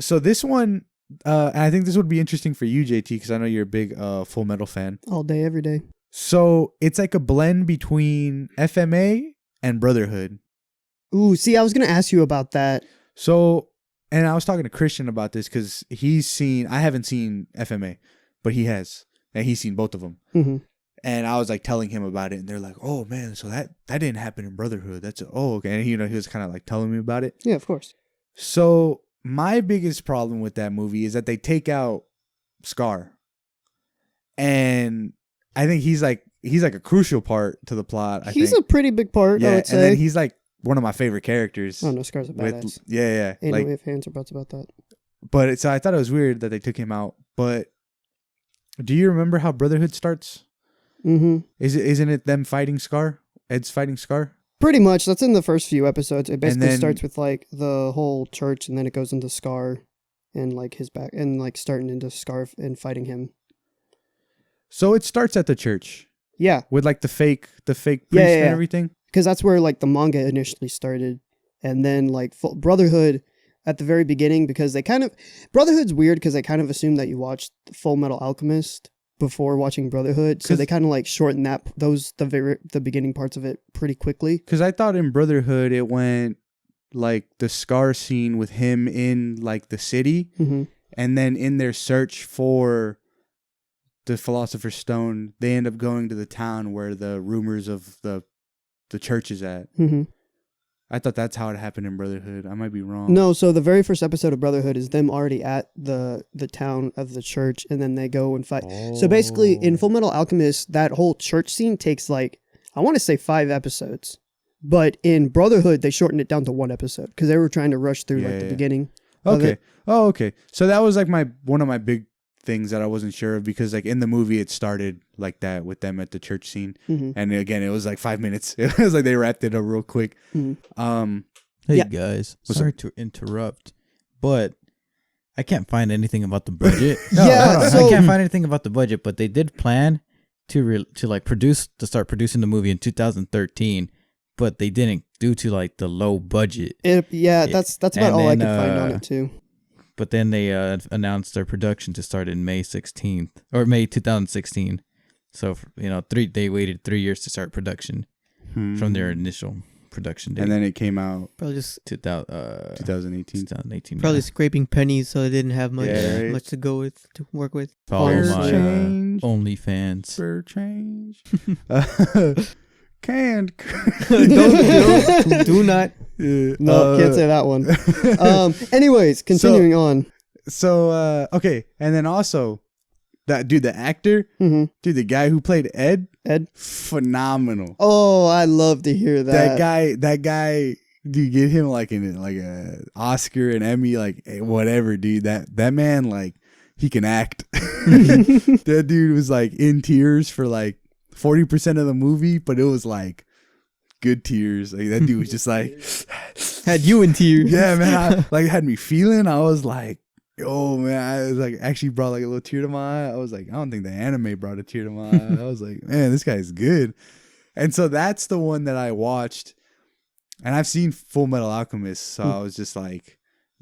Speaker 1: So this one, and I think this would be interesting for you, JT, because I know you're a big Full Metal fan.
Speaker 4: All day, every day.
Speaker 1: So it's like a blend between FMA and Brotherhood.
Speaker 4: Ooh, see, I was gonna ask you about that.
Speaker 1: So, and I was talking to Christian about this because I haven't seen FMA, but he has, and he's seen both of them.
Speaker 4: Mm-hmm.
Speaker 1: And I was like telling him about it, and they're like, "Oh man, so that didn't happen in Brotherhood. Okay." And he was kind of like telling me about it.
Speaker 4: Yeah, of course.
Speaker 1: So my biggest problem with that movie is that they take out Scar, and I think he's like a crucial part to the plot.
Speaker 4: He's
Speaker 1: think.
Speaker 4: a pretty big part,
Speaker 1: yeah,
Speaker 4: I would
Speaker 1: and
Speaker 4: say.
Speaker 1: then he's like one of my favorite characters.
Speaker 4: Oh no, Scar's a badass.
Speaker 1: Yeah,
Speaker 4: Ain't
Speaker 1: like,
Speaker 4: no ifs, ands, or buts about that.
Speaker 1: but so I thought it was weird that they took him out. But do you remember how Brotherhood starts?
Speaker 4: Mm-hmm.
Speaker 1: Isn't it them fighting Scar? Ed's fighting Scar.
Speaker 4: Pretty much. That's in the first few episodes. It basically
Speaker 1: then-
Speaker 4: starts with like the whole church, and then it goes into Scar, and like his back, and like starting into Scar and fighting him.
Speaker 1: So it starts at the church
Speaker 4: Yeah,
Speaker 1: with like the fake priest
Speaker 4: Yeah,
Speaker 1: and
Speaker 4: yeah.
Speaker 1: everything.
Speaker 4: because that's where like the manga initially started, and then like Brotherhood at the very beginning, because they kind of Brotherhood's weird because they kind of assume that you watched Full Metal Alchemist before watching Brotherhood, so
Speaker 1: 'Cause-
Speaker 4: they kind of like shorten the beginning parts of it pretty quickly.
Speaker 1: Because I thought in Brotherhood it went like the Scar scene with him in like the city,
Speaker 4: Mm-hmm.
Speaker 1: and then in their search for the Philosopher's Stone, they end up going to the town where the rumors of the church is at.
Speaker 4: Mm-hmm.
Speaker 1: I thought that's how it happened in Brotherhood. I might be wrong.
Speaker 4: No, so the very first episode of Brotherhood is them already at the town of the church, and then they go and fight. So basically, in Full Metal Alchemist, that whole church scene takes like, I want to say 5 episodes. But in Brotherhood, they shortened it down to 1 episode because they were trying to rush through like the
Speaker 1: Yeah.
Speaker 4: beginning. of
Speaker 1: Okay.
Speaker 4: it.
Speaker 1: Oh, okay. So that was like one of my big things that I wasn't sure of, because like in the movie it started like that with them at the church scene,
Speaker 4: Mhm.
Speaker 1: and again it was like 5 minutes. It was like they wrapped it up real quick.
Speaker 4: Mhm.
Speaker 2: Hey
Speaker 4: Yeah.
Speaker 2: guys,
Speaker 1: What's
Speaker 2: sorry to interrupt, but I can't find anything about the budget.
Speaker 4: Yeah,
Speaker 2: I
Speaker 4: so-
Speaker 2: can't find anything about the budget, but they did plan to start producing the movie in 2013, but they didn't due to like the low budget.
Speaker 4: Yeah, that's about
Speaker 2: And
Speaker 4: all I
Speaker 2: then,
Speaker 4: could find on it too.
Speaker 2: But then they announced their production to start in May 16th or May 2016. So they waited 3 years to start production from their initial production date.
Speaker 1: And then it came out
Speaker 3: Probably just
Speaker 1: 2018.
Speaker 2: 2018.
Speaker 3: probably
Speaker 2: yeah.
Speaker 3: scraping pennies, so it didn't have much
Speaker 1: Yeah, right.
Speaker 3: much to go with to work with.
Speaker 2: Follow
Speaker 1: Fair
Speaker 2: my
Speaker 1: change.
Speaker 2: OnlyFans.
Speaker 1: For change. Canned.
Speaker 3: Do not.
Speaker 4: No, can't say that one. Anyways, continuing on.
Speaker 1: So, okay. And then also, that dude, the actor,
Speaker 4: Mhm.
Speaker 1: dude, the guy who played Ed,
Speaker 4: Ed.
Speaker 1: phenomenal.
Speaker 4: Oh, I love to hear that.
Speaker 1: That guy, dude, get him like a Oscar, an Emmy, like whatever, dude. That man, like, he can act. That dude was like in tears for like 40% of the movie, but it was like good tears. Like that dude was just like
Speaker 3: Had you in tears.
Speaker 1: yeah, man. Like had me feeling. I was like, oh man, I was like actually brought like a little tear to my eye. I was like, I don't think the anime brought a tear to my eye. I was like, man, this guy's good. And so that's the one that I watched. And I've seen Full Metal Alchemist, so I was just like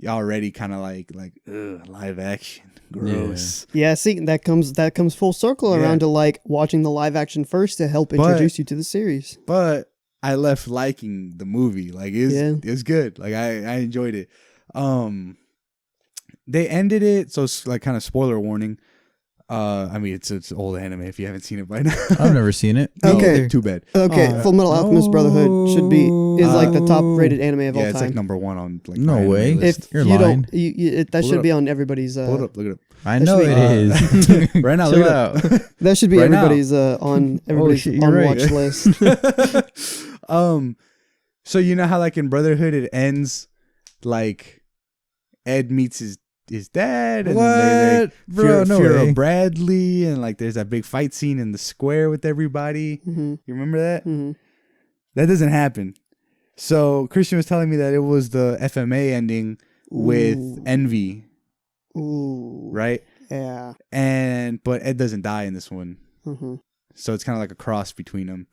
Speaker 1: already kind of like ugh, live action. Gross.
Speaker 4: Yeah, see, that comes full circle around to like watching the live action first to help introduce you to the series.
Speaker 1: But I left liking the movie. Like it was good. Like I enjoyed it. They ended it, so it's like kind of spoiler warning. I mean it's old anime if you haven't seen it by now.
Speaker 2: I've never seen it.
Speaker 4: Okay.
Speaker 1: Too bad.
Speaker 4: Okay, Full Metal Alchemist Brotherhood is like the top rated anime of all
Speaker 1: Yeah,
Speaker 4: time.
Speaker 1: it's like number one on like
Speaker 2: No
Speaker 1: my anime
Speaker 2: way.
Speaker 1: list.
Speaker 4: If
Speaker 2: You're
Speaker 4: you
Speaker 2: lying.
Speaker 4: don't, that
Speaker 1: Pull it
Speaker 4: should be
Speaker 1: up.
Speaker 4: on everybody's.
Speaker 1: Pull it up, look it
Speaker 2: I know
Speaker 4: should
Speaker 2: it
Speaker 4: be-
Speaker 2: is.
Speaker 1: up. Right now,
Speaker 2: Chill
Speaker 1: look it
Speaker 2: out.
Speaker 1: up.
Speaker 4: That should be
Speaker 1: Right now.
Speaker 4: everybody's on everybody's
Speaker 2: shit, you're
Speaker 4: on
Speaker 2: right.
Speaker 4: watch list.
Speaker 1: So you know how like in Brotherhood it ends like Ed meets his dad and then
Speaker 2: What? Bro, no
Speaker 1: Fuhrer
Speaker 2: way.
Speaker 1: Bradley and like there's that big fight scene in the square with everybody.
Speaker 4: Mhm,
Speaker 1: You remember that?
Speaker 4: mhm.
Speaker 1: That doesn't happen. So Christian was telling me that it was the FMA ending with
Speaker 4: Ooh.
Speaker 1: Envy,
Speaker 4: Ooh,
Speaker 1: right?
Speaker 4: Yeah.
Speaker 1: But Ed doesn't die in this one.
Speaker 4: Mhm.
Speaker 1: So it's kind of like a cross between them.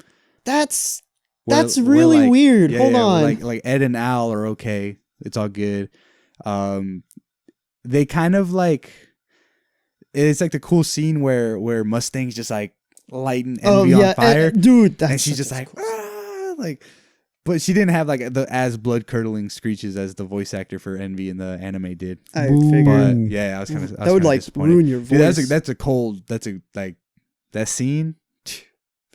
Speaker 4: That's
Speaker 1: Where-
Speaker 4: that's
Speaker 1: where,
Speaker 4: really
Speaker 1: like-
Speaker 4: weird.
Speaker 1: Yeah,
Speaker 4: Hold
Speaker 1: yeah,
Speaker 4: on.
Speaker 1: like Ed and Al are okay. It's all good. They kind of like it's like the cool scene where Mustang's just like lighting Envy on fire,
Speaker 4: dude. That's
Speaker 1: and she's just like like, but she didn't have like the as blood curdling screeches as the voice actor for Envy in the anime did.
Speaker 4: I
Speaker 2: Boo.
Speaker 4: figured
Speaker 1: But yeah, I was kind of
Speaker 4: that would like ruin your voice.
Speaker 1: Dude, that's a like that scene.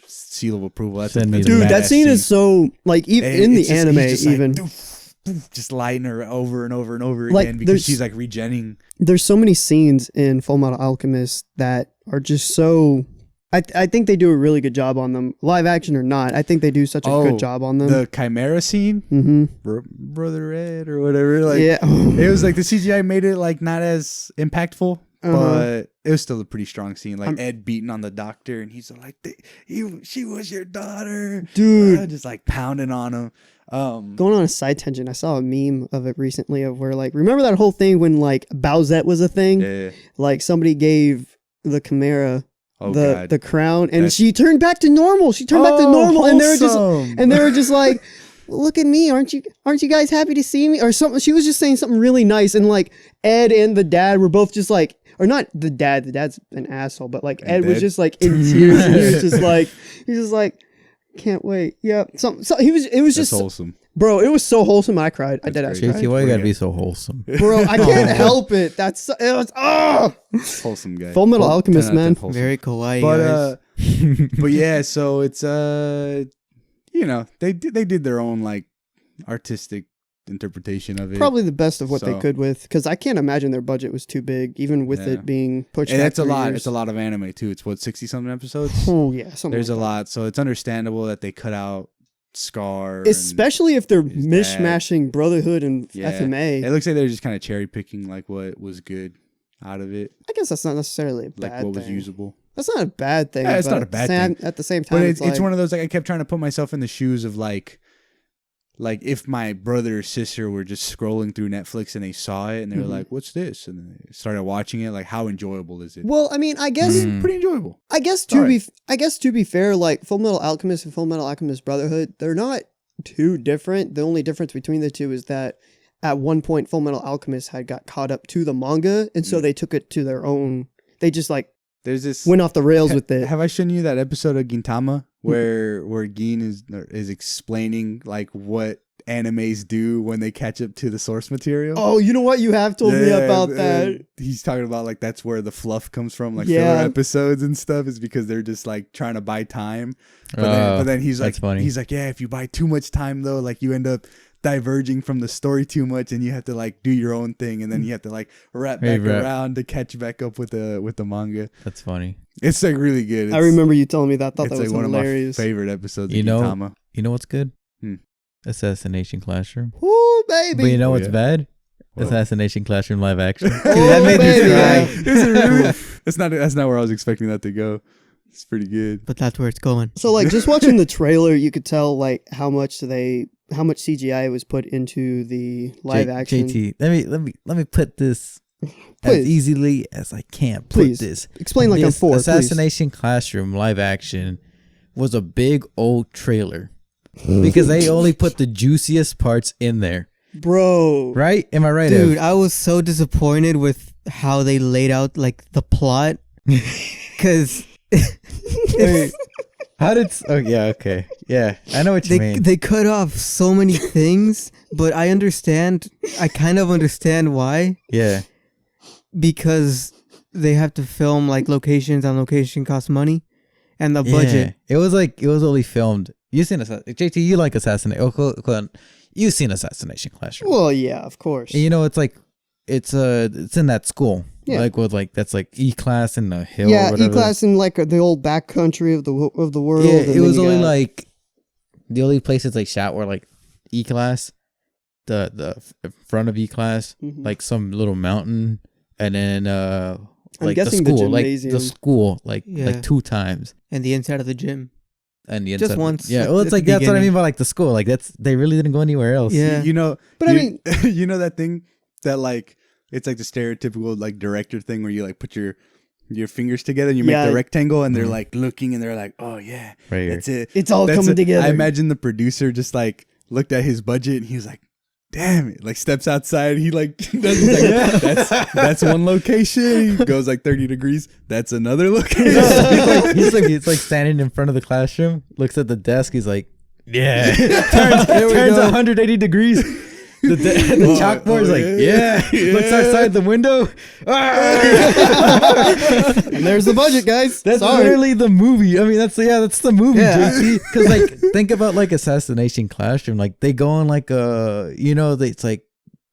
Speaker 1: Seal of approval. That's
Speaker 2: Send me
Speaker 1: that's a
Speaker 2: the-
Speaker 4: Dude, that
Speaker 1: badass
Speaker 4: scene is so like even
Speaker 1: And
Speaker 4: in the
Speaker 1: it's just-
Speaker 4: anime,
Speaker 1: he's just like,
Speaker 4: even
Speaker 1: doof, doof, just lighting her over and over and over
Speaker 4: Like,
Speaker 1: again because
Speaker 4: there's-
Speaker 1: she's like regenning.
Speaker 4: there's so many scenes in Full Metal Alchemist that are just so. I think they do a really good job on them, live action or not. I think they do such a good job on them.
Speaker 1: The Chimera scene,
Speaker 4: Mm-hmm.
Speaker 1: Brother Ed or whatever. Like,
Speaker 4: Yeah,
Speaker 1: it was like the CGI made it like not as impactful,
Speaker 4: Uh-huh.
Speaker 1: but it was still a pretty strong scene. Like
Speaker 4: I'm-
Speaker 1: Ed beating on the doctor, and he's like, "She was your daughter,
Speaker 4: dude.
Speaker 1: just like pounding on him."
Speaker 4: Going on a side tangent, I saw a meme of it recently of where like remember that whole thing when like Bowsette was a thing,
Speaker 1: yeah.
Speaker 4: like somebody gave the Chimera
Speaker 1: Oh
Speaker 4: the
Speaker 1: god.
Speaker 4: the crown and
Speaker 1: That's-
Speaker 4: she turned back to normal. She turned back to normal, and they were just
Speaker 1: wholesome.
Speaker 4: like, look at me, aren't you guys happy to see me or something? She was just saying something really nice, and like Ed and the dad were both just like, or not the dad's an asshole, but like Ed was
Speaker 1: Ed?
Speaker 4: just like in tears, and he was just like can't wait. Yeah, so it was
Speaker 1: That's
Speaker 4: just
Speaker 1: wholesome.
Speaker 4: bro, it was so wholesome. I cried. I
Speaker 1: That's
Speaker 4: did ask
Speaker 1: great.
Speaker 2: JT, why you gotta be so wholesome?
Speaker 4: bro, I can't help it. It was
Speaker 1: Wholesome guy.
Speaker 4: Full Metal
Speaker 1: Well,
Speaker 4: Alchemist,
Speaker 1: 10 out of 10
Speaker 4: man.
Speaker 1: wholesome.
Speaker 3: Very kawaii,
Speaker 1: But
Speaker 3: guys.
Speaker 1: but yeah, so it's you know, they did their own like artistic interpretation of it.
Speaker 4: probably the best of what they
Speaker 1: So-
Speaker 4: could with, because I can't imagine their budget was too big, even with
Speaker 1: Yeah.
Speaker 4: it being pushed.
Speaker 1: And
Speaker 4: back
Speaker 1: that's a
Speaker 4: 3
Speaker 1: lot.
Speaker 4: years.
Speaker 1: It's a lot of anime too. It's what 60 something episodes.
Speaker 4: Oh yeah, something
Speaker 1: There's
Speaker 4: like
Speaker 1: a
Speaker 4: that.
Speaker 1: lot, so it's understandable that they cut out Scar. and-
Speaker 4: Especially if they're
Speaker 1: his dad.
Speaker 4: mishmashing Brotherhood and
Speaker 1: Yeah.
Speaker 4: FMA.
Speaker 1: It looks like they're just kind of cherry picking like what was good out of it,
Speaker 4: I guess that's not necessarily a
Speaker 1: like
Speaker 4: bad
Speaker 1: what was
Speaker 4: thing.
Speaker 1: usable.
Speaker 4: That's not a bad thing.
Speaker 1: Yeah, it's
Speaker 4: but
Speaker 1: not a bad
Speaker 4: At the same time,
Speaker 1: But
Speaker 4: it's,
Speaker 1: it's
Speaker 4: like,
Speaker 1: one of those like I kept trying to put myself in the shoes of like if my brother or sister were just scrolling through Netflix and they saw it and they were
Speaker 4: Mhm.
Speaker 1: like, "What's this?" and they started watching it. Like, how enjoyable is it?
Speaker 4: Well, I mean, I guess
Speaker 2: Mm.
Speaker 1: Pretty enjoyable.
Speaker 4: I guess
Speaker 1: Alright.
Speaker 4: to be fair, like Full Metal Alchemist and Full Metal Alchemist Brotherhood, they're not too different. The only difference between the two is that at one point Full Metal Alchemist had got caught up to the manga, and so
Speaker 1: Mm.
Speaker 4: they took it to their own. They just like
Speaker 1: There's this
Speaker 4: went off the rails with it.
Speaker 1: Have I shown you that episode of Gintama where Gin is explaining like what animes do when they catch up to the source material?
Speaker 4: Oh, you know what? You have told me about that.
Speaker 1: He's talking about like that's where the fluff comes from, like
Speaker 4: Yeah.
Speaker 1: filler episodes and stuff, is because they're just like trying to buy time. But then he's like,
Speaker 2: that's funny.
Speaker 1: he's like, yeah, if you buy too much time though, like you end up diverging from the story too much, and you have to like do your own thing, and then you have to like wrap back around to catch back up with the manga.
Speaker 2: That's funny.
Speaker 1: It's like really good.
Speaker 4: I remember you telling me that. I thought
Speaker 1: It's
Speaker 4: that was
Speaker 1: like one
Speaker 4: hilarious.
Speaker 1: of my favorite episodes
Speaker 2: You
Speaker 1: of
Speaker 2: know-
Speaker 1: Gintama.
Speaker 2: You know what's good?
Speaker 1: Hmm.
Speaker 2: Assassination Classroom.
Speaker 4: Ooh, baby.
Speaker 2: But you know
Speaker 1: Oh,
Speaker 2: what's
Speaker 1: yeah.
Speaker 2: bad?
Speaker 1: What?
Speaker 2: Assassination Classroom live action.
Speaker 4: Oh,
Speaker 3: that made me
Speaker 4: baby.
Speaker 3: cry.
Speaker 1: Is it really? That's not where I was expecting that to go. It's pretty good.
Speaker 3: But that's where it's going.
Speaker 4: So like just watching the trailer, you could tell like how much CGI was put into the live action.
Speaker 2: JT, let me put this
Speaker 4: Please.
Speaker 2: as easily as I can. Put
Speaker 4: Please.
Speaker 2: this.
Speaker 4: Explain like I'm
Speaker 2: This
Speaker 4: 4, please.
Speaker 2: Assassination Classroom live action was a big old trailer because they only put the juiciest parts in there.
Speaker 4: Bro.
Speaker 2: Right? Am I right,
Speaker 3: Dude,
Speaker 2: Ev?
Speaker 3: I was so disappointed with how they laid out like the plot. Cause
Speaker 2: Wait, how did? Oh yeah, okay, yeah. I know what you mean.
Speaker 3: they cut off so many things, but I kind of understand why.
Speaker 2: Yeah,
Speaker 3: Because they have to film like locations, and location costs money, and the budget.
Speaker 2: Yeah. It was only filmed. You seen JT? You like Assassination? Oh, hold on. You've seen Assassination Classroom.
Speaker 4: Well, yeah, of course.
Speaker 2: And you know, it's like it's in that school.
Speaker 4: Yeah.
Speaker 2: Like with like that's like E-class in the hill.
Speaker 4: Yeah,
Speaker 2: or whatever.
Speaker 4: E-class in like the old back country of the world.
Speaker 2: Yeah,
Speaker 4: and
Speaker 2: it
Speaker 4: then
Speaker 2: was
Speaker 4: you
Speaker 2: only
Speaker 4: got-
Speaker 2: like the only places they shot were like E-class, the front of E-class,
Speaker 4: Mhm.
Speaker 2: like some little mountain, and then like the
Speaker 4: guessing the
Speaker 2: school,
Speaker 4: gymnasium.
Speaker 3: Yeah.
Speaker 2: like 2 times.
Speaker 3: And the inside of the gym.
Speaker 2: And the
Speaker 3: Just
Speaker 2: inside,
Speaker 3: once
Speaker 2: yeah.
Speaker 3: at-
Speaker 2: Well,
Speaker 3: at
Speaker 2: it's
Speaker 3: the
Speaker 2: like that's what I
Speaker 3: beginning.
Speaker 2: mean by like the school. Like they really didn't go anywhere else.
Speaker 3: Yeah.
Speaker 1: You know,
Speaker 4: But I mean-
Speaker 1: you know that thing that like it's like the stereotypical like director thing where you like put your fingers together and you
Speaker 4: Yeah.
Speaker 1: make the rectangle, and they're
Speaker 2: Mhm.
Speaker 1: like looking and they're like, oh yeah,
Speaker 2: Right here.
Speaker 1: that's it.
Speaker 4: It's all
Speaker 1: That's
Speaker 4: coming
Speaker 1: it.
Speaker 4: together.
Speaker 1: I imagine the producer just like looked at his budget and he was like, damn it, like steps outside, he like does like, that's one location. He goes like 30 degrees, that's another location.
Speaker 2: He's like standing in front of the classroom, looks at the desk. He's like, yeah,
Speaker 3: There we
Speaker 2: turns
Speaker 3: go.
Speaker 2: 180 degrees. The chalkboard's like, yeah. Looks outside the window.
Speaker 4: And there's the budget, guys.
Speaker 2: That's
Speaker 4: Sorry.
Speaker 2: literally the movie. I mean, that's the movie,
Speaker 3: Yeah.
Speaker 2: JT. Because like, think about like Assassination Classroom. Like they go on like it's like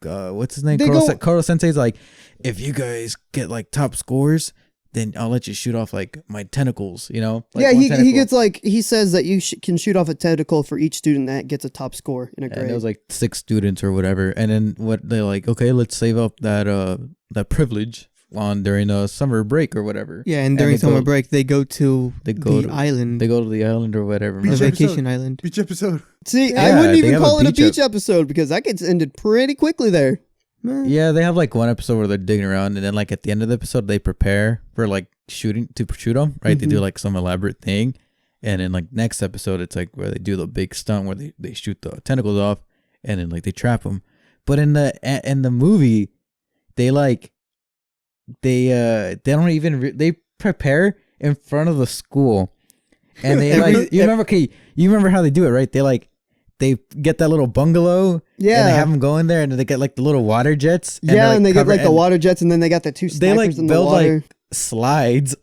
Speaker 2: what's his name?
Speaker 4: They
Speaker 2: Koro,
Speaker 4: go-
Speaker 2: Koro Sensei's like, if you guys get like top scores, then I'll let you shoot off like my tentacles. You know? Like
Speaker 4: Yeah,
Speaker 2: one
Speaker 4: he
Speaker 2: tentacle.
Speaker 4: gets like he says that you can shoot off a tentacle for each student that gets a top score in a
Speaker 2: And
Speaker 4: grade.
Speaker 2: it was like 6 students or whatever. And then what they're like, okay, let's save up that privilege on during a summer break or whatever.
Speaker 3: Yeah, and during
Speaker 2: they
Speaker 3: summer
Speaker 2: go-
Speaker 3: break, they go to
Speaker 2: they go
Speaker 3: the
Speaker 2: to-
Speaker 3: island,
Speaker 2: They go to the island or whatever.
Speaker 1: Beach
Speaker 3: the
Speaker 2: Remember?
Speaker 1: episode.
Speaker 3: vacation island.
Speaker 1: Beach episode.
Speaker 4: See,
Speaker 2: Yeah,
Speaker 4: I wouldn't
Speaker 2: they
Speaker 4: even
Speaker 2: have a
Speaker 4: call it a
Speaker 2: beach
Speaker 4: beach episode because that gets ended pretty quickly there.
Speaker 2: Yeah, they have like one episode where they're digging around, and then like at the end of the episode, they prepare for like shoot them. Right? They do like some elaborate thing, and then like next episode, it's like where they do the big stunt where they shoot the tentacles off, and then like they trap them. But in the movie, they don't even they prepare in front of the school, and they like you remember how they do it, right? They get that little bungalow,
Speaker 4: Yeah.
Speaker 2: and they have them go in there, and they get like the little water jets,
Speaker 4: Yeah, and they get
Speaker 2: cover-
Speaker 4: like the
Speaker 2: and
Speaker 4: water jets, and then they got the 2
Speaker 2: They
Speaker 4: snipers
Speaker 2: like
Speaker 4: in the
Speaker 2: build
Speaker 4: water.
Speaker 2: like slides.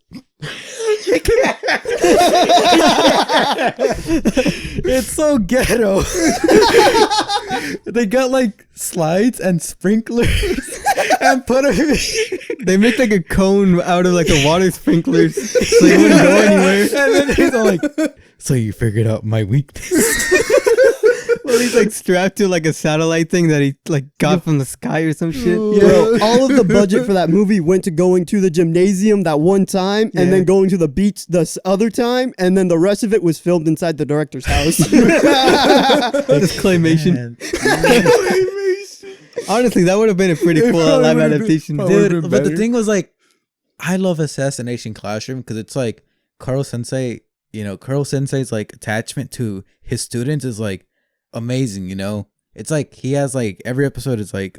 Speaker 2: It's so ghetto. They got like slides and sprinklers and put them.
Speaker 3: They make like a cone out of like the water sprinklers, so you wouldn't go anywhere.
Speaker 2: And then he's all like, "So you figured out my weakness?"
Speaker 3: Well, he's like strapped to like a satellite thing that he like got from the sky or some shit.
Speaker 4: Bro, all of the budget for that movie went to going to the gymnasium that one time, and then going to the beach the other time, and then the rest of it was filmed inside the director's house.
Speaker 3: Just claymation. Honestly, that would have been a pretty cool
Speaker 1: probably
Speaker 3: live
Speaker 1: would've been-
Speaker 3: adaptation.
Speaker 1: probably would've
Speaker 2: Dude,
Speaker 1: been
Speaker 2: but the
Speaker 1: better.
Speaker 2: thing was like, I love Assassination Classroom because it's like Karo Sensei. You know, Karo Sensei's like attachment to his students is like amazing. You know, it's like he has like every episode is like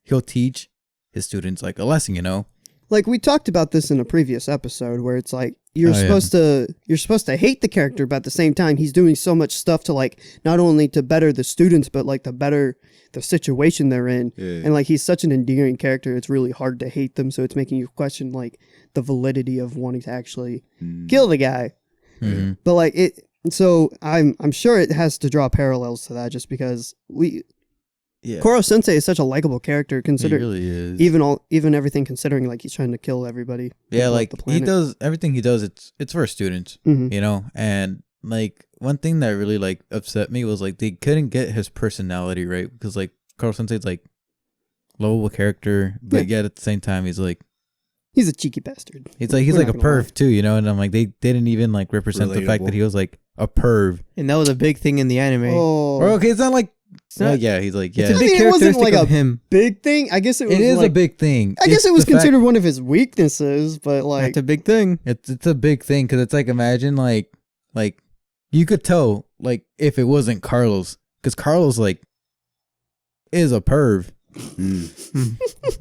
Speaker 2: he'll teach his students like a lesson. You know,
Speaker 4: like we talked about this in a previous episode where it's like you're
Speaker 2: Oh, yeah.
Speaker 4: supposed to hate the character, but at the same time he's doing so much stuff to like not only to better the students but like to better the situation they're in.
Speaker 1: Yeah.
Speaker 4: And like he's such an endearing character, it's really hard to hate them, so it's making you question like the validity of wanting to actually kill the guy.
Speaker 2: Mhm.
Speaker 4: But like it, so I'm sure it has to draw parallels to that, just because
Speaker 2: Yeah.
Speaker 4: Koro Sensei is such a likable character,
Speaker 2: He
Speaker 4: considering
Speaker 2: really is.
Speaker 4: even everything, considering like he's trying to kill everybody.
Speaker 2: Yeah,
Speaker 4: blow up
Speaker 2: like
Speaker 4: the
Speaker 2: he
Speaker 4: planet.
Speaker 2: does everything he does. It's for students,
Speaker 4: Mhm.
Speaker 2: you know. And like one thing that really like upset me was like they couldn't get his personality right, because like Carl Sensei's like lovable character, but yet at the same time he's like
Speaker 4: He's a cheeky bastard.
Speaker 2: he's
Speaker 4: We're
Speaker 2: like a
Speaker 4: not gonna lie.
Speaker 2: perv too, you know. And I'm like they didn't even like represent the fact
Speaker 1: Relatable.
Speaker 2: that he was like a perv.
Speaker 3: And that was a big thing in the anime.
Speaker 4: Oh,
Speaker 2: Or okay, it's not like
Speaker 3: It's not-
Speaker 2: yeah, he's like
Speaker 3: It's
Speaker 2: yeah,
Speaker 3: a big
Speaker 4: I mean, it wasn't
Speaker 3: characteristic
Speaker 4: like
Speaker 3: of
Speaker 4: a
Speaker 3: him.
Speaker 4: big thing. I guess it was.
Speaker 2: it is
Speaker 4: like,
Speaker 2: a big thing.
Speaker 4: I guess
Speaker 2: It's
Speaker 4: it was
Speaker 2: the fact-
Speaker 4: considered one of his weaknesses, but like
Speaker 3: That's a big thing.
Speaker 2: It's a big thing because it's like imagine like you could tell like if it wasn't Carlos, because Carlos like is a perv.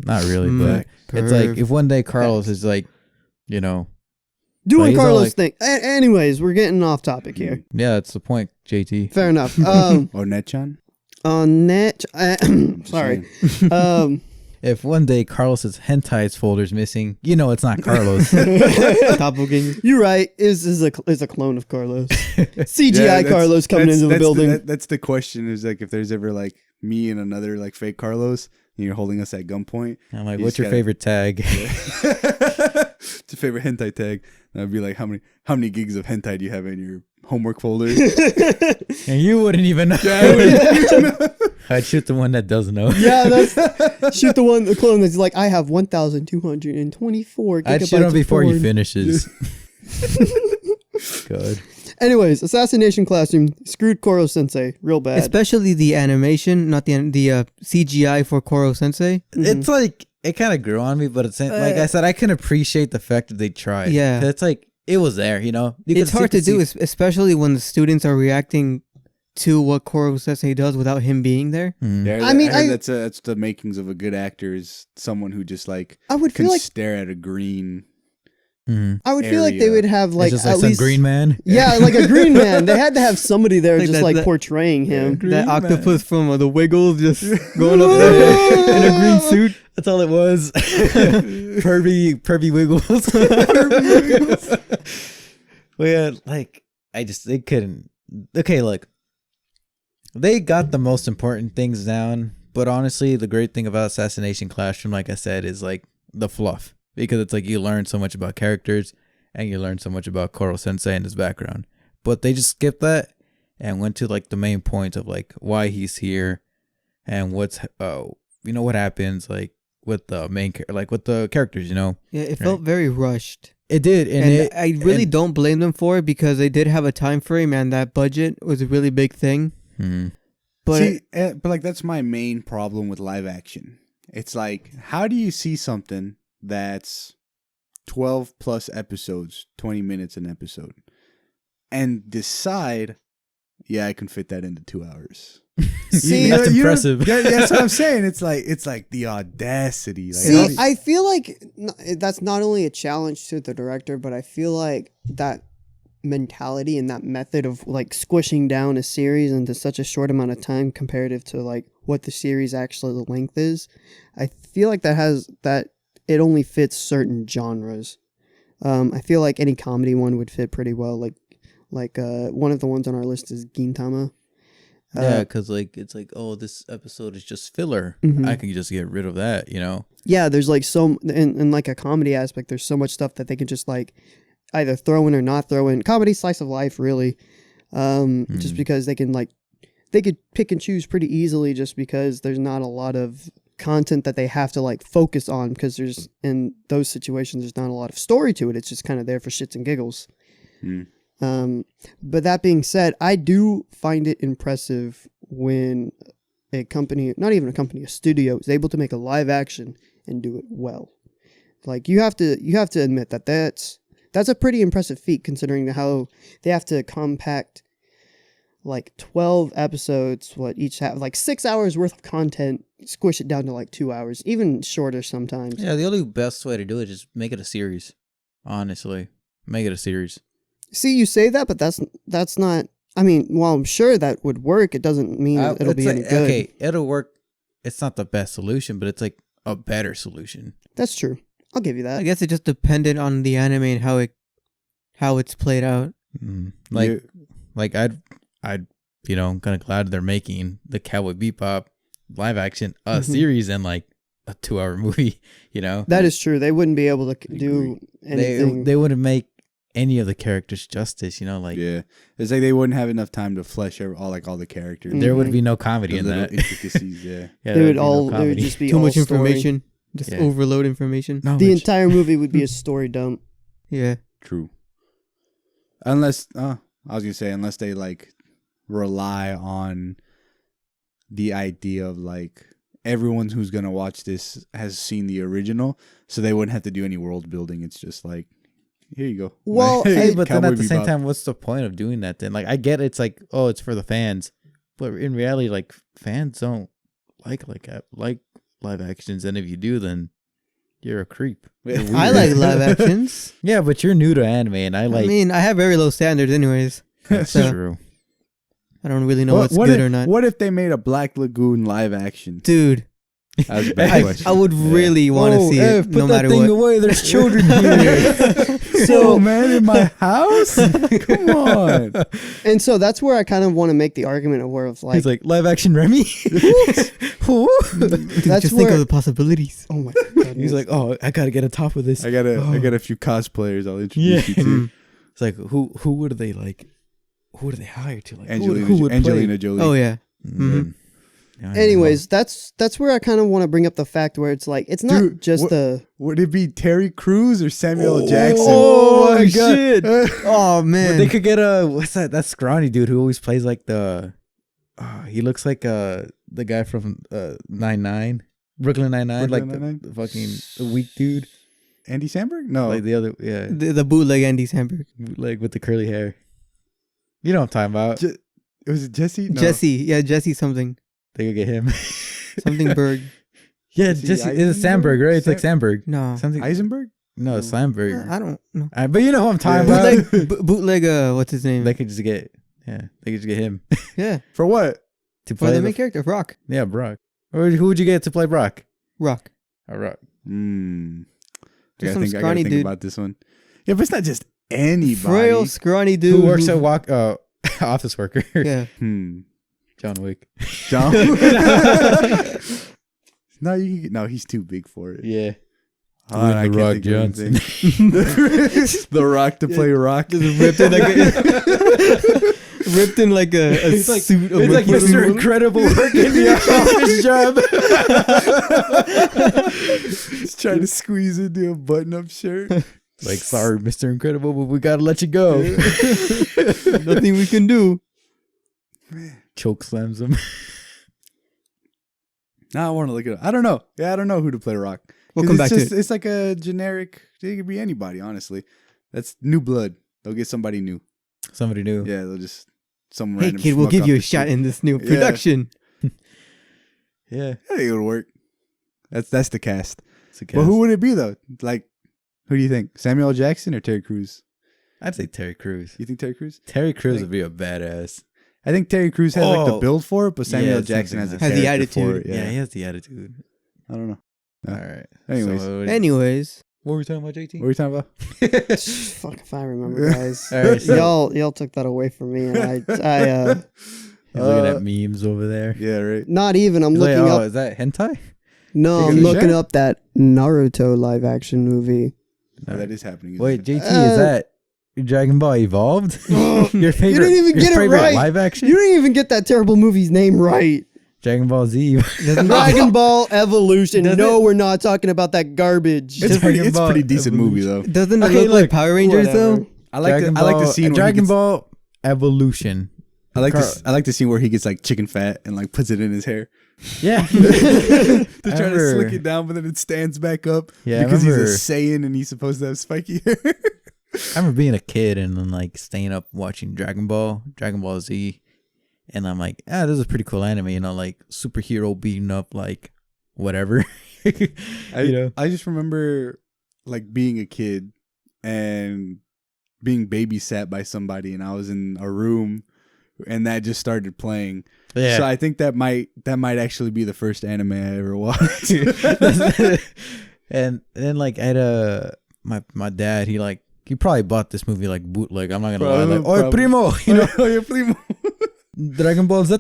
Speaker 2: Not really, but it's like if one day Carlos is like, you know,
Speaker 4: doing
Speaker 2: he's all
Speaker 4: Carlos
Speaker 2: like-
Speaker 4: thing. Anyways, we're getting off topic here.
Speaker 2: yeah, that's the point, JT.
Speaker 4: Fair enough.
Speaker 1: Oh, Netchan?
Speaker 4: On net. Sorry.
Speaker 2: If one day Carlos's hentai folder's missing, you know it's not Carlos.
Speaker 3: Doppelganger.
Speaker 4: You're right. Is a clone of Carlos. CGI
Speaker 1: Yeah, that's-
Speaker 4: Carlos coming into the
Speaker 1: that's
Speaker 4: building.
Speaker 1: that's the question, is like if there's ever like me and another like fake Carlos and you're holding us at gunpoint.
Speaker 2: I'm like,
Speaker 1: You
Speaker 2: what's
Speaker 1: just
Speaker 2: your
Speaker 1: gotta-
Speaker 2: favorite tag?
Speaker 1: It's your favorite hentai tag. And I'd be like, how many gigs of hentai do you have in your homework folder?
Speaker 2: And you wouldn't even know.
Speaker 1: Yeah, I wouldn't-
Speaker 2: I'd shoot the one that does know.
Speaker 4: Yeah, that's shoot the clone that's like, I have 1,224 gigabytes.
Speaker 2: I'd shoot him
Speaker 4: of
Speaker 2: before he
Speaker 4: porn.
Speaker 2: finishes. Good.
Speaker 4: Anyways, Assassination Classroom screwed Koro Sensei real bad.
Speaker 3: Especially the animation, not the CGI for Koro Sensei.
Speaker 2: It's like it kind of grew on me, but it's like I said, I can appreciate the fact that they tried.
Speaker 3: Yeah.
Speaker 2: 'Cause it's like it was there, you know. You
Speaker 3: It's
Speaker 2: could
Speaker 3: hard to do,
Speaker 2: see-
Speaker 3: especially when the students are reacting to what Koro Sensei does without him being there.
Speaker 2: Mhm.
Speaker 1: Yeah,
Speaker 4: I mean,
Speaker 1: heard that's the makings of a good actor, is someone who just like
Speaker 4: I would
Speaker 1: can
Speaker 4: feel like
Speaker 1: stare at a green.
Speaker 2: Mhm.
Speaker 4: they
Speaker 1: area.
Speaker 4: would have like
Speaker 2: It's just
Speaker 4: at
Speaker 2: like some
Speaker 4: least
Speaker 2: green man.
Speaker 4: Yeah, like a green man. They had to have somebody there
Speaker 3: Like
Speaker 4: just
Speaker 3: that-
Speaker 4: like
Speaker 3: that-
Speaker 4: portraying him.
Speaker 2: Green
Speaker 3: That
Speaker 2: man.
Speaker 3: octopus from the Wiggles just going up there in a green suit.
Speaker 2: That's all it was. pervy wiggles. Well, yeah, like they couldn't. Okay, look, they got the most important things down, but honestly, the great thing about Assassination Classroom, like I said, is like the fluff, because it's like you learn so much about characters and you learn so much about Koro Sensei and his background. But they just skipped that and went to like the main point of like why he's here and what's what happens like with the main like with the characters, you know.
Speaker 3: Yeah, it felt very rushed.
Speaker 2: It did,
Speaker 3: And I really don't blame them for it, because they did have a time frame and that budget was a really big thing. But
Speaker 1: But like that's my main problem with live action. It's like, how do you see something that's 12 plus episodes, 20 minutes an episode, and decide, yeah, I can fit that into 2 hours?
Speaker 4: See,
Speaker 2: that's impressive.
Speaker 1: That's what I'm saying. It's like the audacity. Like,
Speaker 4: See, I feel like that's not only a challenge to the director, but I feel like that mentality and that method of like squishing down a series into such a short amount of time comparative to like what the series actually the length is, I feel like that it only fits certain genres. I feel like any comedy one would fit pretty well. Like one of the ones on our list is Gintama.
Speaker 2: Yeah, because like it's like, oh, this episode is just filler.
Speaker 4: Mhm.
Speaker 2: I can just get rid of that, you know.
Speaker 4: Yeah, there's like in like a comedy aspect, there's so much stuff that they can just like either throw in or not throw in. Comedy slice of life, really. Just because they could pick and choose pretty easily, just because there's not a lot of content that they have to like focus on, because there's in those situations there's not a lot of story to it. It's just kind of there for shits and giggles. But that being said, I do find it impressive when a company, not even a company, a studio, is able to make a live action and do it well. Like you have to admit that that's a pretty impressive feat, considering how they have to compact like 12 episodes, what each have like 6 hours worth of content squish it down to like 2 hours, even shorter sometimes.
Speaker 2: Yeah, the only best way to do it is make it a series. Honestly, make it a series.
Speaker 4: See, you say that, but that's not. I mean, while I'm sure that would work, it doesn't mean it'll be any good.
Speaker 2: Okay, it'll work. It's not the best solution, but it's like a better solution.
Speaker 4: That's true. I'll give you that.
Speaker 3: I guess it just depended on the anime and how it's played out.
Speaker 2: Like I'd I'm kind of glad they're making the Cowboy Bebop live action series and like a 2-hour movie.
Speaker 4: That is true. They wouldn't be able to do anything.
Speaker 2: They wouldn't make any of the characters justice.
Speaker 1: Yeah, it's like they wouldn't have enough time to flesh out all the characters.
Speaker 2: There would be no comedy in that.
Speaker 1: Intricacies. Yeah,
Speaker 4: They would just be
Speaker 3: too
Speaker 4: all
Speaker 3: much
Speaker 4: story.
Speaker 3: information. Just overload information.
Speaker 4: The entire movie would be a story dump.
Speaker 3: Yeah.
Speaker 1: True. Unless I was gonna say unless they like rely on the idea of like everyone who's gonna watch this has seen the original, so they wouldn't have to do any world building. It's just like, here you go.
Speaker 4: Well,
Speaker 2: hey, but then
Speaker 1: Cowboy
Speaker 2: at the same
Speaker 1: Bebop.
Speaker 2: time, what's the point of doing that then? Like, I get it's like, oh, it's for the fans, but in reality, like fans don't like live actions, and if you do, then you're a creep.
Speaker 3: I like live actions.
Speaker 2: Yeah, but you're new to anime, and I
Speaker 3: mean, I have very low standards anyways.
Speaker 2: That's
Speaker 3: so
Speaker 2: true.
Speaker 3: I don't really know what's good
Speaker 1: if,
Speaker 3: or not.
Speaker 1: What if they made a Black Lagoon live action?
Speaker 3: Dude,
Speaker 1: That was a bad question.
Speaker 3: I would really want to see it no matter what.
Speaker 2: away. There's children here.
Speaker 1: So, man, in my house? Come on.
Speaker 4: And so that's where I kind of want to make the argument of where it's like,
Speaker 2: He's like live action Remy. Who?
Speaker 4: that's
Speaker 3: Just
Speaker 4: where,
Speaker 3: think of the possibilities.
Speaker 4: oh my god.
Speaker 2: He's like, oh, I gotta get on top of this.
Speaker 1: I got a few cosplayers I'll introduce you to.
Speaker 2: It's like who would they like? Who would they hire to like?
Speaker 1: Angelina Jolie.
Speaker 3: Oh yeah.
Speaker 2: Mm. Yeah, I
Speaker 4: anyways, that's where I kind of want to bring up the fact where it's like, it's not
Speaker 1: Dude,
Speaker 4: just
Speaker 1: what-
Speaker 4: the,
Speaker 1: Would it be Terry Crews or Samuel L. Jackson?
Speaker 2: Oh, my God.
Speaker 3: shit. Oh
Speaker 2: But
Speaker 3: man.
Speaker 2: they could get what's that? That scrawny dude who always plays like the. He looks like the guy from 99, Brooklyn Nine-Nine, like
Speaker 1: Brooklyn Nine-Nine?
Speaker 2: the fucking weak dude,
Speaker 1: Andy Samberg? No.
Speaker 2: like the other,
Speaker 3: the bootleg Andy Samberg.
Speaker 2: like with the curly hair. You know what I'm talking about?
Speaker 1: Was it Jesse? No.
Speaker 3: Jesse. Yeah, Jesse something.
Speaker 2: They could get him.
Speaker 3: Something Berg.
Speaker 2: Yeah,
Speaker 1: Is he
Speaker 2: Jesse. It's Sandberg, right? It's like Sandberg.
Speaker 3: No.
Speaker 2: Something.
Speaker 1: Eisenberg?
Speaker 2: No, Sandberg.
Speaker 3: I don't know.
Speaker 2: But you know who I'm talking
Speaker 1: Yeah.
Speaker 2: about.
Speaker 3: Bootleg, bootleg what's his name?
Speaker 2: They could just get. Yeah, they could just get him
Speaker 3: Yeah.
Speaker 1: For what?
Speaker 2: to
Speaker 3: For
Speaker 2: play
Speaker 3: the main character, Rock.
Speaker 2: Yeah, Brock. Or who would you get to play Brock?
Speaker 3: Rock.
Speaker 2: Rock.
Speaker 1: I
Speaker 3: Just
Speaker 1: gotta
Speaker 3: some
Speaker 1: think
Speaker 3: scrawny dude.
Speaker 1: about this one. Yeah, but it's not just anybody.
Speaker 3: Frail, scrawny dude.
Speaker 2: Who works at office worker?
Speaker 3: Yeah.
Speaker 2: John Wick.
Speaker 1: John? No, he's too big for it.
Speaker 2: Yeah.
Speaker 1: Oh,
Speaker 2: Dwayne
Speaker 1: I
Speaker 2: The
Speaker 1: can't
Speaker 2: Rock
Speaker 1: think of
Speaker 2: Johnson.
Speaker 1: anything. The Rock to play Rock.
Speaker 3: Just ripped in like a suit.
Speaker 2: It's like Mr. Incredible working the office job.
Speaker 1: He's trying to squeeze into a button-up shirt.
Speaker 2: Like, sorry, Mr. Incredible, but we gotta let you go.
Speaker 3: Nothing we can do.
Speaker 2: Choke slams him.
Speaker 1: Now I want to look it up. I don't know. Yeah, I don't know who to play Rock.
Speaker 3: We'll
Speaker 1: 'Cause
Speaker 3: come
Speaker 1: it's
Speaker 3: back to
Speaker 1: just,
Speaker 3: it.
Speaker 1: It's like a generic. It could be anybody, honestly. That's new blood. They'll get somebody new.
Speaker 2: Somebody new.
Speaker 1: Yeah, they'll just some
Speaker 3: Hey
Speaker 1: random.
Speaker 3: kid, we'll
Speaker 1: schmuck
Speaker 3: give
Speaker 1: off
Speaker 3: you a
Speaker 1: the
Speaker 3: shot
Speaker 1: street.
Speaker 3: in this new
Speaker 1: Yeah.
Speaker 3: production.
Speaker 2: Yeah.
Speaker 1: I think it would work. That's the cast.
Speaker 2: It's a
Speaker 1: But who would it be though? Like, who do you think? Samuel L. Jackson or Terry Crews?
Speaker 2: I'd say Terry Crews.
Speaker 1: You think Terry Crews?
Speaker 2: Terry Crews would be a badass.
Speaker 1: I think Terry Crews has like the
Speaker 2: Oh.
Speaker 1: build for it, but Samuel
Speaker 2: Yeah,
Speaker 1: L. Jackson has
Speaker 2: something
Speaker 1: a
Speaker 3: like that.
Speaker 1: character
Speaker 3: Has the
Speaker 1: for
Speaker 3: attitude.
Speaker 1: it.
Speaker 2: Yeah, he has the attitude.
Speaker 1: I don't know. Yeah.
Speaker 2: All right.
Speaker 1: Anyways.
Speaker 2: So,
Speaker 3: Anyways,
Speaker 2: what were we talking about, JT?
Speaker 1: What were we talking about?
Speaker 4: fuck if I remember, guys.
Speaker 2: All right, so-
Speaker 4: y'all took that away from me, and I
Speaker 2: He's looking at memes over there.
Speaker 1: Yeah, right.
Speaker 4: not even. I'm
Speaker 2: He's like,
Speaker 4: looking
Speaker 2: oh,
Speaker 4: up.
Speaker 2: is that hentai?
Speaker 4: No,
Speaker 1: Take
Speaker 4: I'm
Speaker 1: a
Speaker 4: looking
Speaker 1: shot?
Speaker 4: up that Naruto live action movie.
Speaker 1: Oh, that is happening. isn't
Speaker 2: Wait,
Speaker 1: it?
Speaker 2: JT,
Speaker 4: Uh,
Speaker 2: is that Dragon Ball Evolved? Your favorite?
Speaker 4: You didn't even
Speaker 2: your
Speaker 4: get it
Speaker 2: favorite
Speaker 4: right.
Speaker 2: Live action?
Speaker 4: You didn't even get that terrible movie's name right.
Speaker 2: Dragon Ball Z.
Speaker 4: Dragon Ball Evolution.
Speaker 3: Does
Speaker 4: No, we're not talking about that garbage.
Speaker 1: It's
Speaker 2: Dragon
Speaker 1: pretty
Speaker 2: Ball
Speaker 1: decent movie though.
Speaker 3: doesn't it
Speaker 2: Okay,
Speaker 3: look like
Speaker 2: look,
Speaker 3: Power Rangers
Speaker 4: whatever.
Speaker 3: though?
Speaker 1: I like the scene. Where
Speaker 2: Dragon
Speaker 1: he gets,
Speaker 2: Ball Evolution.
Speaker 1: I like the scene where he gets like chicken fat and like puts it in his hair.
Speaker 2: Yeah.
Speaker 1: They're trying to
Speaker 2: remember-
Speaker 1: slick it down, but then it stands back up
Speaker 2: Yeah, I
Speaker 1: because he's a
Speaker 2: remember-
Speaker 1: Saiyan and he's supposed to have spiky hair.
Speaker 2: I remember being a kid and then like staying up watching Dragon Ball Z, And I'm like, this is a pretty cool anime, you know, like superhero beating up like whatever.
Speaker 1: I just remember like being a kid and being babysat by somebody, and I was in a room and that just started playing.
Speaker 2: Yeah.
Speaker 1: So I think that might actually be the first anime I ever watched.
Speaker 2: And then like at my dad, he probably bought this movie like bootleg. I'm not gonna lie, like, "Oye primo," you know,
Speaker 1: Oye primo.
Speaker 2: Dragon Ball Z.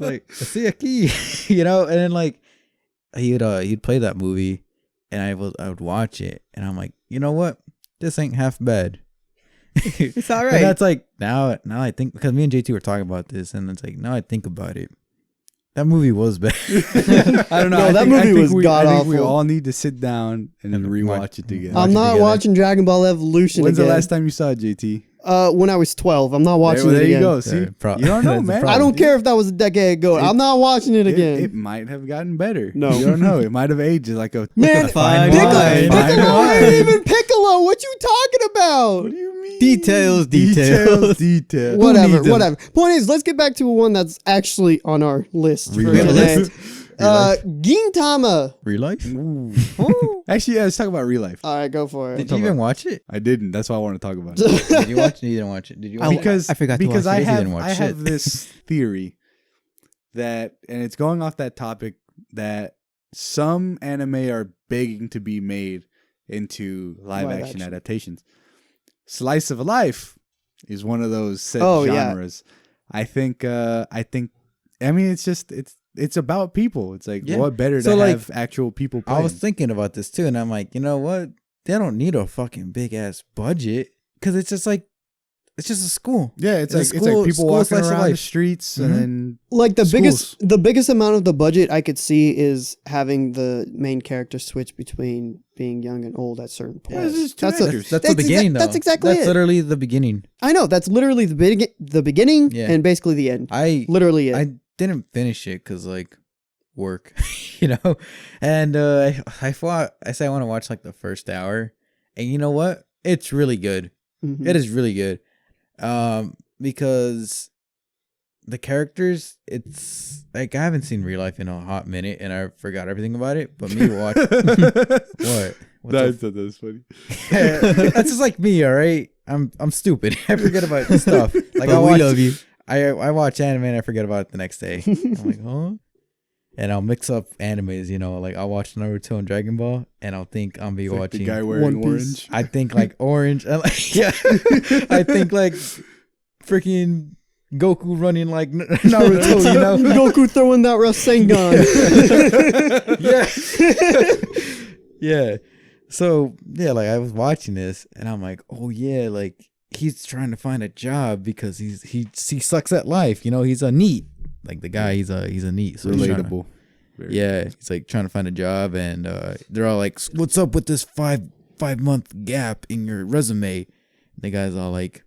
Speaker 2: Like, see aquí, you know. And then like he'd play that movie, and I would watch it, and I'm like, you know what, this ain't half bad.
Speaker 3: It's all right.
Speaker 2: And that's like now I think, because me and JT were talking about this, and it's like now I think about it, that movie was bad.
Speaker 1: I don't know.
Speaker 4: No, that movie was
Speaker 1: we
Speaker 4: god-awful.
Speaker 1: all need to sit down and rewatch it together.
Speaker 4: I'm not
Speaker 2: together.
Speaker 4: watching Dragon Ball Evolution
Speaker 1: When's
Speaker 4: again.
Speaker 1: the last time you saw it, JT?
Speaker 4: When I was 12. I'm not watching
Speaker 1: there
Speaker 4: it again.
Speaker 1: you go. See, you don't know,
Speaker 2: That's the
Speaker 1: man.
Speaker 4: I don't care if that was a decade ago. I'm not watching it again.
Speaker 1: It might have gotten better.
Speaker 4: No.
Speaker 1: You don't know. It might have aged like a
Speaker 4: Man,
Speaker 3: Fine
Speaker 4: Piccolo,
Speaker 3: wine.
Speaker 4: Piccolo ain't even Piccolo. What you talking about?
Speaker 1: What do you mean?
Speaker 3: Details.
Speaker 1: Details.
Speaker 4: Whatever. Point is, let's get back to one that's actually on our list for
Speaker 2: Real
Speaker 4: today.
Speaker 2: list?
Speaker 4: Gintama.
Speaker 2: Real life?
Speaker 1: Ooh. Actually, yeah, let's talk about real life.
Speaker 4: All right, go for it.
Speaker 2: Did you even watch it?
Speaker 1: I didn't. That's why I want to talk about it.
Speaker 2: Did you watch it? You didn't watch it. Did you watch it?
Speaker 1: Because
Speaker 3: I forgot to
Speaker 1: because
Speaker 3: watch
Speaker 1: I
Speaker 3: it.
Speaker 2: You
Speaker 1: have
Speaker 2: didn't watch
Speaker 1: I have
Speaker 2: shit.
Speaker 1: this theory that, and it's going off that topic, that some anime are begging to be made into live action adaptations. Slice of life is one of those set genres. I think I mean it's about people. It's like,
Speaker 2: Yeah.
Speaker 1: what better
Speaker 2: So,
Speaker 1: to
Speaker 2: like,
Speaker 1: have actual people playing?
Speaker 2: I was thinking about this too, and I'm like, you know what? They don't need a fucking big ass budget, because it's just a school.
Speaker 1: yeah, it's like
Speaker 2: school-
Speaker 1: people
Speaker 2: school
Speaker 1: walking
Speaker 2: slice of
Speaker 1: around the
Speaker 2: life.
Speaker 1: streets
Speaker 2: Mhm.
Speaker 1: and then
Speaker 4: Like the
Speaker 1: Schools.
Speaker 4: biggest amount of the budget I could see is having the main character switch between being young and old at certain
Speaker 1: Yeah,
Speaker 4: points.
Speaker 1: it's just two
Speaker 4: That's a-
Speaker 1: actors.
Speaker 2: That's the beginning, though.
Speaker 4: That's exactly
Speaker 2: That's
Speaker 4: it.
Speaker 2: literally the beginning.
Speaker 4: I know that's literally the beginning
Speaker 2: Yeah.
Speaker 4: and basically the end.
Speaker 2: I
Speaker 4: Literally it.
Speaker 2: I didn't finish it because like work, you know. And I said I want to watch like the first hour, and you know what? It's really good.
Speaker 4: Mhm.
Speaker 2: It is really good. Because the characters, it's like I haven't seen real life in a hot minute, and I forgot everything about it. But me watch what? What's
Speaker 1: That's funny.
Speaker 2: That's just like me, all right. I'm stupid. I forget about stuff. Like
Speaker 3: But we love you.
Speaker 2: I watch anime and I forget about it the next day. I'm like, huh? And I'll mix up animes, you know, like I'll watch Naruto and Dragon Ball, and I'll think I'll be
Speaker 1: It's like
Speaker 2: watching.
Speaker 1: the guy wearing
Speaker 4: One Piece.
Speaker 1: orange.
Speaker 2: I think like orange. Yeah, I think like freaking Goku running like Naruto, you know.
Speaker 4: Goku throwing that Rasengan.
Speaker 2: Yeah. So yeah, like I was watching this, and I'm like, oh yeah, like he's trying to find a job because he sucks at life, you know. He's a NEET, like the guy. He's a NEET, so he's trying to-
Speaker 1: Relatable. Very
Speaker 2: yeah, he's like trying to find a job, and they're all like, "What's up with this 5-month gap in your resume?" And the guy's all like,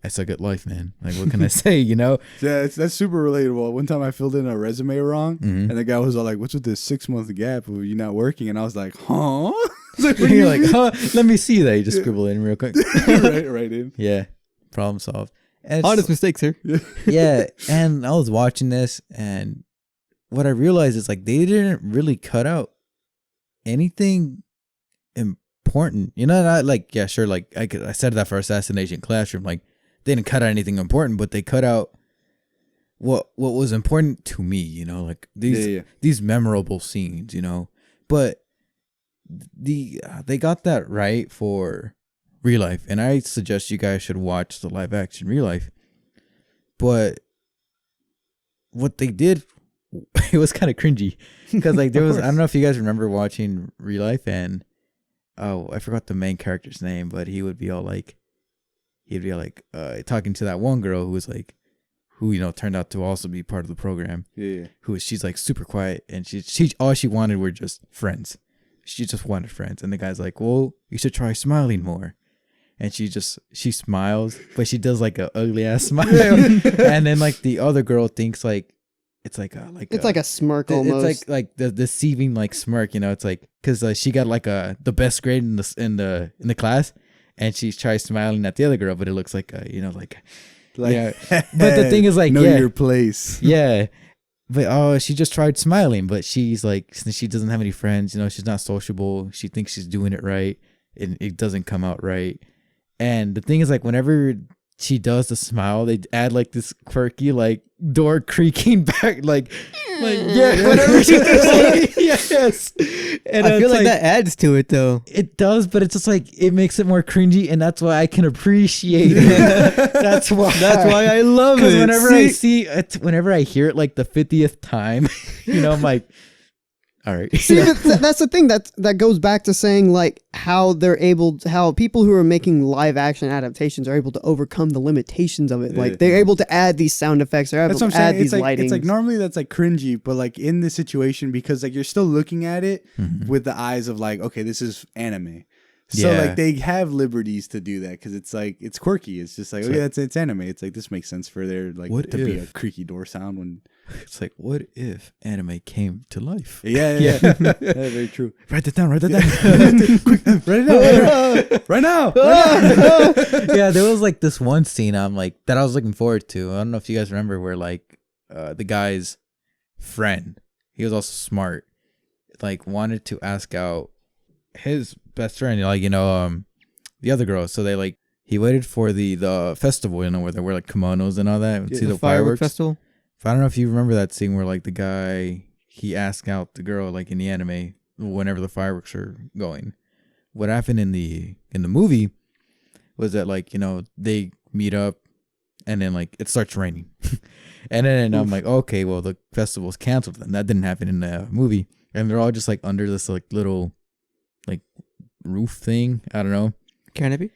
Speaker 2: "I suck at life, man. Like, what can I say? You know?"
Speaker 1: Yeah, that's super relatable. One time I filled in a resume wrong,
Speaker 2: Mhm.
Speaker 1: and the guy was all like, "What's with this 6-month gap of you not working?" And I was like, "Huh?"
Speaker 2: You're like, "Huh? Let me see that." You just scribble in real quick.
Speaker 1: right in.
Speaker 2: Yeah, problem solved. And it's-
Speaker 3: Honest mistakes, sir.
Speaker 2: yeah, and I was watching this, and what I realized is like they didn't really cut out anything important. You know, not like, yeah, sure, like I said that for Assassination Classroom, like they didn't cut out anything important, but they cut out what was important to me. You know, like these memorable scenes. You know, but they got that right for real life, and I suggest you guys should watch the live action real life. But what they did, it was kind of cringy, because like there was, I don't know if you guys remember watching real life, and I forgot the main character's name, but he'd be all like talking to that one girl who you know turned out to also be part of the program.
Speaker 1: Yeah.
Speaker 2: She's like super quiet, and she all she wanted were just friends. She just wanted friends, and the guy's like, "Well, you should try smiling more." And she smiles, but she does like a ugly ass smile, and then like the other girl thinks like it's like a
Speaker 4: smirk almost.
Speaker 2: it's like the deceiving like smirk, you know. It's like because she got like the best grade in the class, and she tries smiling at the other girl, but it looks like
Speaker 1: Like,
Speaker 2: Yeah. But the thing is, like,
Speaker 1: know
Speaker 2: yeah.
Speaker 1: your place.
Speaker 2: Yeah. But she just tried smiling, but she's like, since she doesn't have any friends, you know, she's not sociable. She thinks she's doing it right, and it doesn't come out right. And the thing is, like, whenever she does the smile, they add like this quirky like door creaking back, like yeah, whatever she does, yes. And
Speaker 3: I feel
Speaker 2: it's
Speaker 3: like that adds to it though.
Speaker 2: it does, but it's just like it makes it more cringy, and that's why I can appreciate it. That's why
Speaker 3: I love
Speaker 2: because whenever I hear it like the 50th time, you know, I'm like, all right.
Speaker 4: See, that's the thing that goes back to saying like how people who are making live action adaptations are able to overcome the limitations of it. Like they're able to add these sound effects, they're able
Speaker 1: That's what
Speaker 4: to
Speaker 1: I'm
Speaker 4: add
Speaker 1: saying.
Speaker 4: these lightings.
Speaker 1: It's like normally that's like cringy, but like in this situation, because like you're still looking at it with the eyes of like, okay, this is anime. So
Speaker 2: Yeah.
Speaker 1: like they have liberties to do that because it's like it's quirky. It's just like, oh yeah, it's anime. It's like this makes sense for there like
Speaker 2: What
Speaker 1: to be a
Speaker 2: if?
Speaker 1: creaky door sound when
Speaker 2: It's like, what if anime came to life?
Speaker 1: yeah, very true.
Speaker 2: Write that down.
Speaker 1: Write it down. Right now.
Speaker 2: Yeah, there was like this one scene that I was looking forward to. I don't know if you guys remember where like the guy's friend, he was also smart, like wanted to ask out his best friend, like, you know, the other girl. So he waited for the festival, you know, where they wear like kimonos and all that and see the fireworks
Speaker 3: festival.
Speaker 2: I don't know if you remember that scene where like the guy, he asked out the girl like in the anime whenever the fireworks are going. What happened in the movie was that like, you know, they meet up and then like it starts raining. And then I'm like, okay, well the festival's canceled then. That didn't happen in the movie. And they're all just like under this like little like roof thing. I don't know.
Speaker 3: Canopy?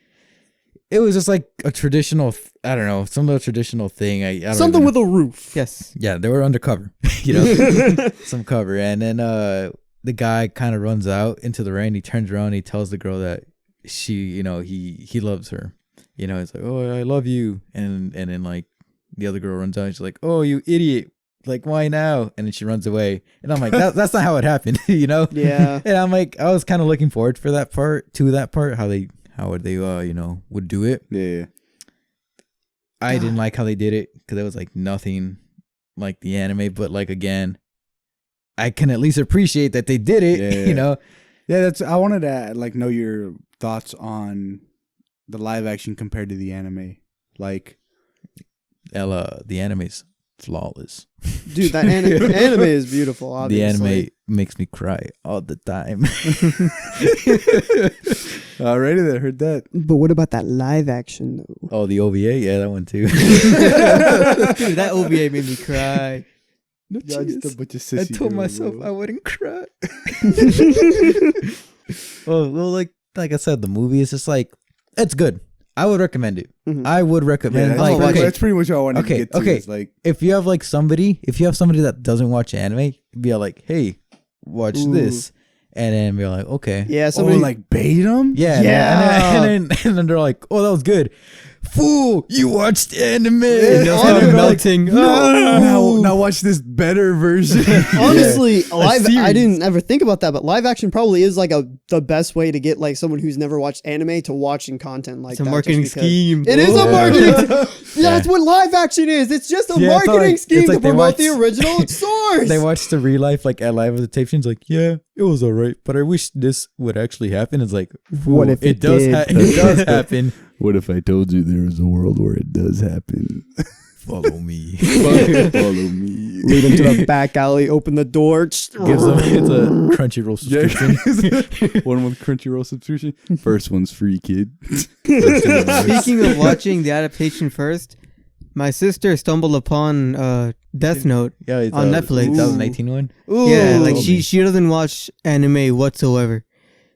Speaker 2: It was just like a traditional, I don't know, some little traditional thing. I don't
Speaker 4: something
Speaker 2: even-
Speaker 4: with a roof.
Speaker 3: Yes.
Speaker 2: Yeah, they were undercover, you know, some cover. And then the guy kind of runs out into the rain. He turns around and he tells the girl that she, you know, he loves her. You know, it's like, oh, I love you. And then like the other girl runs out and she's like, oh, you idiot. Like, why now? And then she runs away. And I'm like, that's not how it happened, you know?
Speaker 4: Yeah.
Speaker 2: And I'm like, I was kind of looking forward for that part, how would they, you know, would do it.
Speaker 1: Yeah.
Speaker 2: I didn't like how they did it because it was like nothing like the anime, but like again, I can at least appreciate that they did it.
Speaker 1: Yeah.
Speaker 2: You know,
Speaker 1: Yeah, I wanted to like know your thoughts on the live action compared to the anime. Like
Speaker 2: Ella, the anime's flawless.
Speaker 4: Dude, that anime is beautiful, obviously.
Speaker 2: The anime makes me cry all the time.
Speaker 1: already there, heard that.
Speaker 4: But what about that live action though?
Speaker 2: Oh, the OVA, yeah, that one too.
Speaker 3: Dude, that OVA made me cry.
Speaker 2: No,
Speaker 1: Y'all just a bunch of
Speaker 2: I
Speaker 1: sissy
Speaker 2: told
Speaker 1: girls,
Speaker 2: myself
Speaker 1: bro.
Speaker 2: I wouldn't cry. well, like I said, the movie is just like, it's good. I would recommend it.
Speaker 4: Mhm.
Speaker 2: I would recommend.
Speaker 1: Yeah,
Speaker 2: like,
Speaker 1: that's,
Speaker 2: okay,
Speaker 1: that's pretty much what I wanted
Speaker 2: Okay,
Speaker 1: to get to.
Speaker 2: okay.
Speaker 1: Is like,
Speaker 2: if you have somebody that doesn't watch anime, be like, hey, watch
Speaker 4: Ooh.
Speaker 2: this, and then be like, okay,
Speaker 4: Yeah,
Speaker 1: oh,
Speaker 4: somebody
Speaker 1: like bait them?
Speaker 2: yeah,
Speaker 4: Yeah.
Speaker 2: and then they're like, oh, that was good. Fool, you watched anime.
Speaker 3: And they'll start
Speaker 1: Honestly,
Speaker 3: melting.
Speaker 1: Now watch this better version.
Speaker 4: honestly, live.
Speaker 1: series.
Speaker 4: I didn't ever think about that, but live action probably is like the best way to get like someone who's never watched anime to watching content like
Speaker 3: It's a
Speaker 4: that.
Speaker 3: marketing
Speaker 4: just because-
Speaker 3: scheme.
Speaker 4: It is a
Speaker 2: Yeah.
Speaker 4: marketing. Yeah, that's what live action is. It's just a
Speaker 2: Yeah, it's
Speaker 4: marketing
Speaker 2: like-
Speaker 4: scheme
Speaker 2: it's
Speaker 4: to
Speaker 2: like they
Speaker 4: promote the
Speaker 2: watch-
Speaker 4: original source.
Speaker 2: They watched the real life at live adaptations. Like, yeah, it was alright, but I wish this would actually happen. It's like,
Speaker 4: What if it
Speaker 2: does?
Speaker 4: did?
Speaker 2: It does happen.
Speaker 1: What if I told you there is a world where it does happen?
Speaker 2: Follow me.
Speaker 1: Follow me.
Speaker 4: Lead them to the back alley. Open the door.
Speaker 2: Gives them it's a Crunchyroll subscription.
Speaker 1: One with Crunchyroll subscription. First one's free, kid.
Speaker 3: Speaking of watching the adaptation first, my sister stumbled upon Death Note.
Speaker 2: Yeah, it's
Speaker 3: On Netflix.
Speaker 2: 2018 one.
Speaker 4: Ooh.
Speaker 3: Yeah, like
Speaker 2: Told me.
Speaker 3: she doesn't watch anime whatsoever.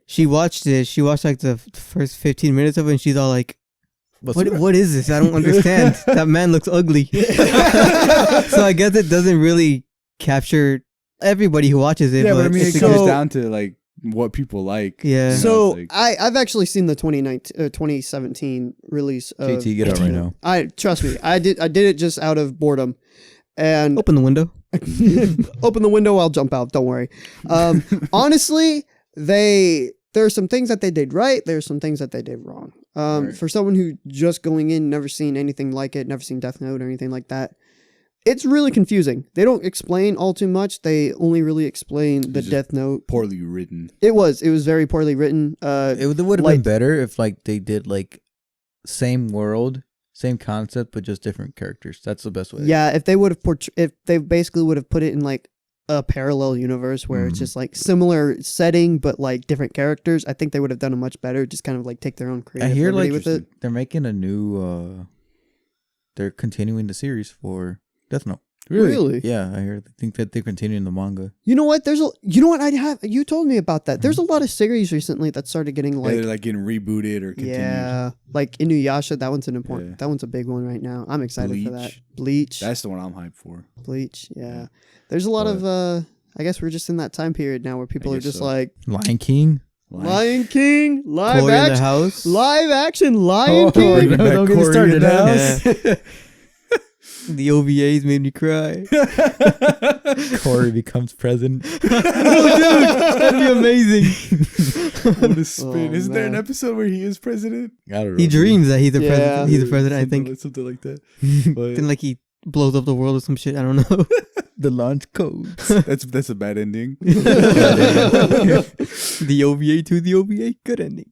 Speaker 3: She watched it. She watched like the first 15 minutes of it, and she's all like, "What is this? I don't understand. That man looks ugly." So I guess it doesn't really capture everybody who watches it.
Speaker 1: Yeah, but I
Speaker 3: but
Speaker 1: mean, it
Speaker 3: it's-
Speaker 1: comes
Speaker 4: So-
Speaker 1: down to like what people like.
Speaker 3: Yeah.
Speaker 4: So
Speaker 1: it's like-
Speaker 4: I've actually seen the 2017 release of
Speaker 2: JT, get out right now.
Speaker 4: I trust me. I did it just out of boredom. And
Speaker 3: open the window.
Speaker 4: open the window, I'll jump out, don't worry. Honestly, there are some things that they did right, there's some things that they did wrong. For someone who just going in, never seen anything like it, never seen Death Note or anything like that, it's really confusing. They don't explain all too much. They only really explain the Death Note.
Speaker 1: Poorly written.
Speaker 4: It was very poorly written.
Speaker 2: It would have been better if like they did like same world, same concept, but just different characters. That's the best way.
Speaker 4: Yeah, if they would have if they basically would have put it in like a parallel universe where it's just like similar setting but like different characters, I think they would have done it much better. Just kind of like take their own creative liberty with it.
Speaker 2: They're making a new. They're continuing the series for Death Note.
Speaker 4: Really?
Speaker 2: Yeah, I think that they're continuing the manga.
Speaker 4: You know what? You told me about that. There's a lot of series recently that started getting like
Speaker 1: they're like getting rebooted or continued.
Speaker 4: Yeah, like Inuyasha. That one's an important. Yeah. That one's a big one right now. I'm excited for that. Bleach.
Speaker 1: That's the one I'm hyped for.
Speaker 4: Bleach. Yeah. There's a lot of. I guess we're just in that time period now where people are just like
Speaker 2: Lion King.
Speaker 4: Lion King, live
Speaker 3: Corey in
Speaker 4: action,
Speaker 3: the house.
Speaker 4: live action, Lion King.
Speaker 2: Don't get me started now.
Speaker 3: The OVAs made me cry.
Speaker 2: Corey becomes president.
Speaker 3: Oh, dude, that'd be amazing.
Speaker 1: What a spin! Isn't there an
Speaker 4: man.
Speaker 1: episode where he is president?
Speaker 2: I don't know.
Speaker 3: He dreams that he's the
Speaker 4: Yeah.
Speaker 3: president. He's the president, I think.
Speaker 1: Something like that.
Speaker 3: Then like he blows up the world or some shit. I don't know.
Speaker 2: The launch codes.
Speaker 1: That's a bad ending.
Speaker 3: The OVA to the OVA, good ending.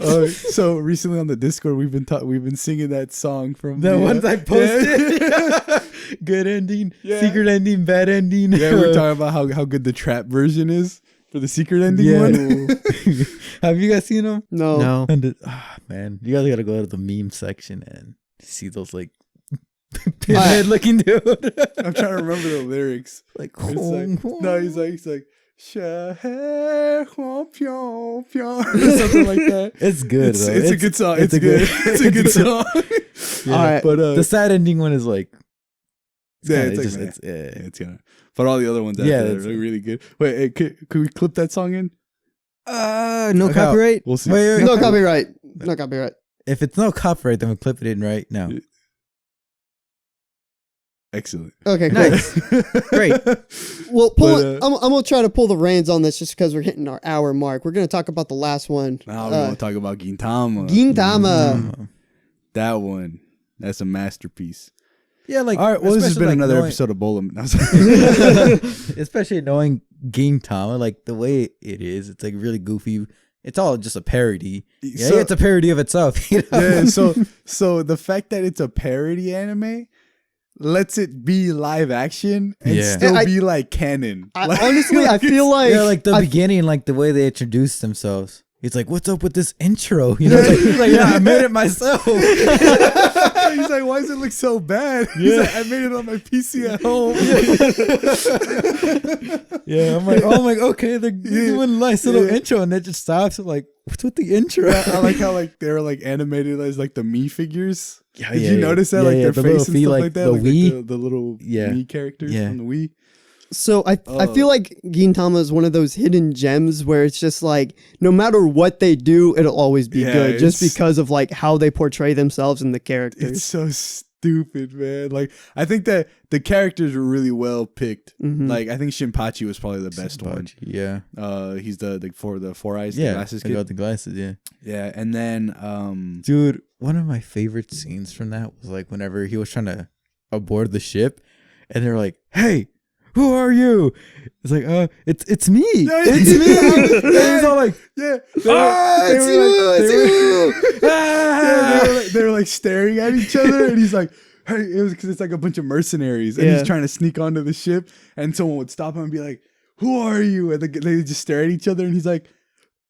Speaker 1: So recently on the Discord we've been singing that song from
Speaker 2: The ones I posted.
Speaker 1: Yeah.
Speaker 2: Good ending,
Speaker 1: Yeah.
Speaker 2: secret ending, bad ending.
Speaker 1: Yeah, we're talking about how good the trap version is for the secret ending one.
Speaker 2: Have you guys seen them?
Speaker 4: No.
Speaker 3: No.
Speaker 2: Man, you guys gotta go to the meme section and see those like pinhead looking dude.
Speaker 1: I'm trying to remember the lyrics.
Speaker 2: Like,
Speaker 1: It's like no, he's like Shahe Huang Pion Pion or something like that.
Speaker 2: It's good.
Speaker 1: It's
Speaker 2: though.
Speaker 1: a good song. It's good. It's a good song.
Speaker 2: Yeah,
Speaker 4: All right.
Speaker 1: But
Speaker 2: the sad ending one is like,
Speaker 1: it's gonna. But all the other ones,
Speaker 2: Yeah,
Speaker 1: are really, really good. Wait, hey, could we clip that song in?
Speaker 3: No
Speaker 2: Okay.
Speaker 3: copyright.
Speaker 1: We'll see.
Speaker 2: Wait,
Speaker 4: No copyright. No copyright.
Speaker 2: if it's no copyright, then we clip it in right now.
Speaker 1: Excellent.
Speaker 4: Okay, cool.
Speaker 3: Nice. Great.
Speaker 4: Well,
Speaker 1: But,
Speaker 4: I'm gonna try to pull the reins on this just because we're hitting our hour mark. We're gonna talk about the last one.
Speaker 1: Now we're gonna talk about Gintama.
Speaker 4: Gintama.
Speaker 1: That one. That's a masterpiece.
Speaker 2: Yeah, like
Speaker 1: All right. Well, this has been
Speaker 2: especially, like,
Speaker 1: another
Speaker 2: knowing-
Speaker 1: episode of Bola. No, sorry.
Speaker 2: especially knowing Gintama, like the way it is, it's like really goofy. It's all just a parody. Yeah,
Speaker 1: So-
Speaker 2: it's a parody of itself. You know?
Speaker 1: Yeah. So the fact that it's a parody anime lets it be live action and
Speaker 2: Yeah.
Speaker 1: still
Speaker 4: I-
Speaker 1: be like canon. Like-
Speaker 4: Honestly, I feel like
Speaker 2: Yeah, like the
Speaker 4: I-
Speaker 2: beginning, like the way they introduced themselves. It's like, what's up with this intro? You know, it's like, yeah, I made it myself.
Speaker 1: He's like, why does it look so bad? He's like, I made it on my PC at home.
Speaker 2: Yeah, I'm like, oh my, okay, they're doing a nice little intro, and it just stops. I'm like, what's with the intro?
Speaker 1: I like how like they were like animated as like the Mii figures.
Speaker 2: Yeah,
Speaker 1: Did
Speaker 2: yeah,
Speaker 1: you
Speaker 2: yeah.
Speaker 1: notice that?
Speaker 2: Yeah,
Speaker 1: like
Speaker 2: yeah,
Speaker 1: their
Speaker 2: the
Speaker 1: face
Speaker 2: little
Speaker 1: and
Speaker 2: feet,
Speaker 1: stuff
Speaker 2: like
Speaker 1: like that.
Speaker 2: the
Speaker 1: Like
Speaker 2: Wii.
Speaker 1: the little
Speaker 2: Yeah.
Speaker 1: Mii characters
Speaker 2: Yeah.
Speaker 1: from the Wii.
Speaker 4: So I feel like Gintama is one of those hidden gems where it's just like no matter what they do, it'll always be
Speaker 1: Yeah,
Speaker 4: good just
Speaker 1: it's-
Speaker 4: because of like how they portray themselves and the characters.
Speaker 1: It's so stupid, man. Like I think that the characters were really well picked.
Speaker 4: Mhm.
Speaker 1: Like I think Shinpachi was probably the best one.
Speaker 2: Yeah.
Speaker 1: He's the four eyes, the
Speaker 2: Yeah.
Speaker 1: glasses
Speaker 2: I
Speaker 1: kid.
Speaker 2: got the glasses, yeah.
Speaker 1: Yeah, and then
Speaker 2: Dude, one of my favorite scenes from that was like whenever he was trying to aboard the ship and they're like, hey, who are you? It's like, it's me.
Speaker 1: Yeah,
Speaker 2: It's
Speaker 1: yeah.
Speaker 2: me. And he's all like,
Speaker 1: yeah,
Speaker 2: it's you.
Speaker 1: They were like staring at each other, and he's like, "Hey," it was because it's like a bunch of mercenaries, and
Speaker 4: Yeah.
Speaker 1: he's trying to sneak onto the ship, and someone would stop him and be like, "Who are you?" And they just stare at each other, and he's like,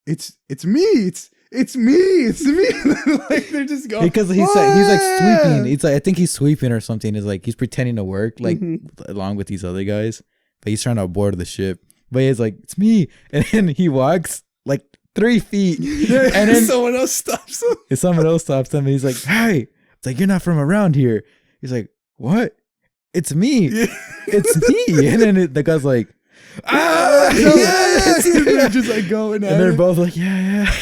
Speaker 1: "It's me. It's me. It's me." Like they're just going
Speaker 2: Because he's like sweeping. It's like I think he's sweeping or something. Is like he's pretending to work like along with these other guys, but he's trying to board the ship. But he's like, it's me, and then he walks like 3 feet,
Speaker 1: Yeah,
Speaker 2: and then
Speaker 1: someone else stops him.
Speaker 2: if someone else stops him, and he's like, hey, it's like you're not from around here. He's like, what? It's me.
Speaker 1: Yeah.
Speaker 2: It's me. And then the guy's like,
Speaker 1: Yes! They're just like going at
Speaker 2: and they're
Speaker 1: it.
Speaker 2: both like, yeah.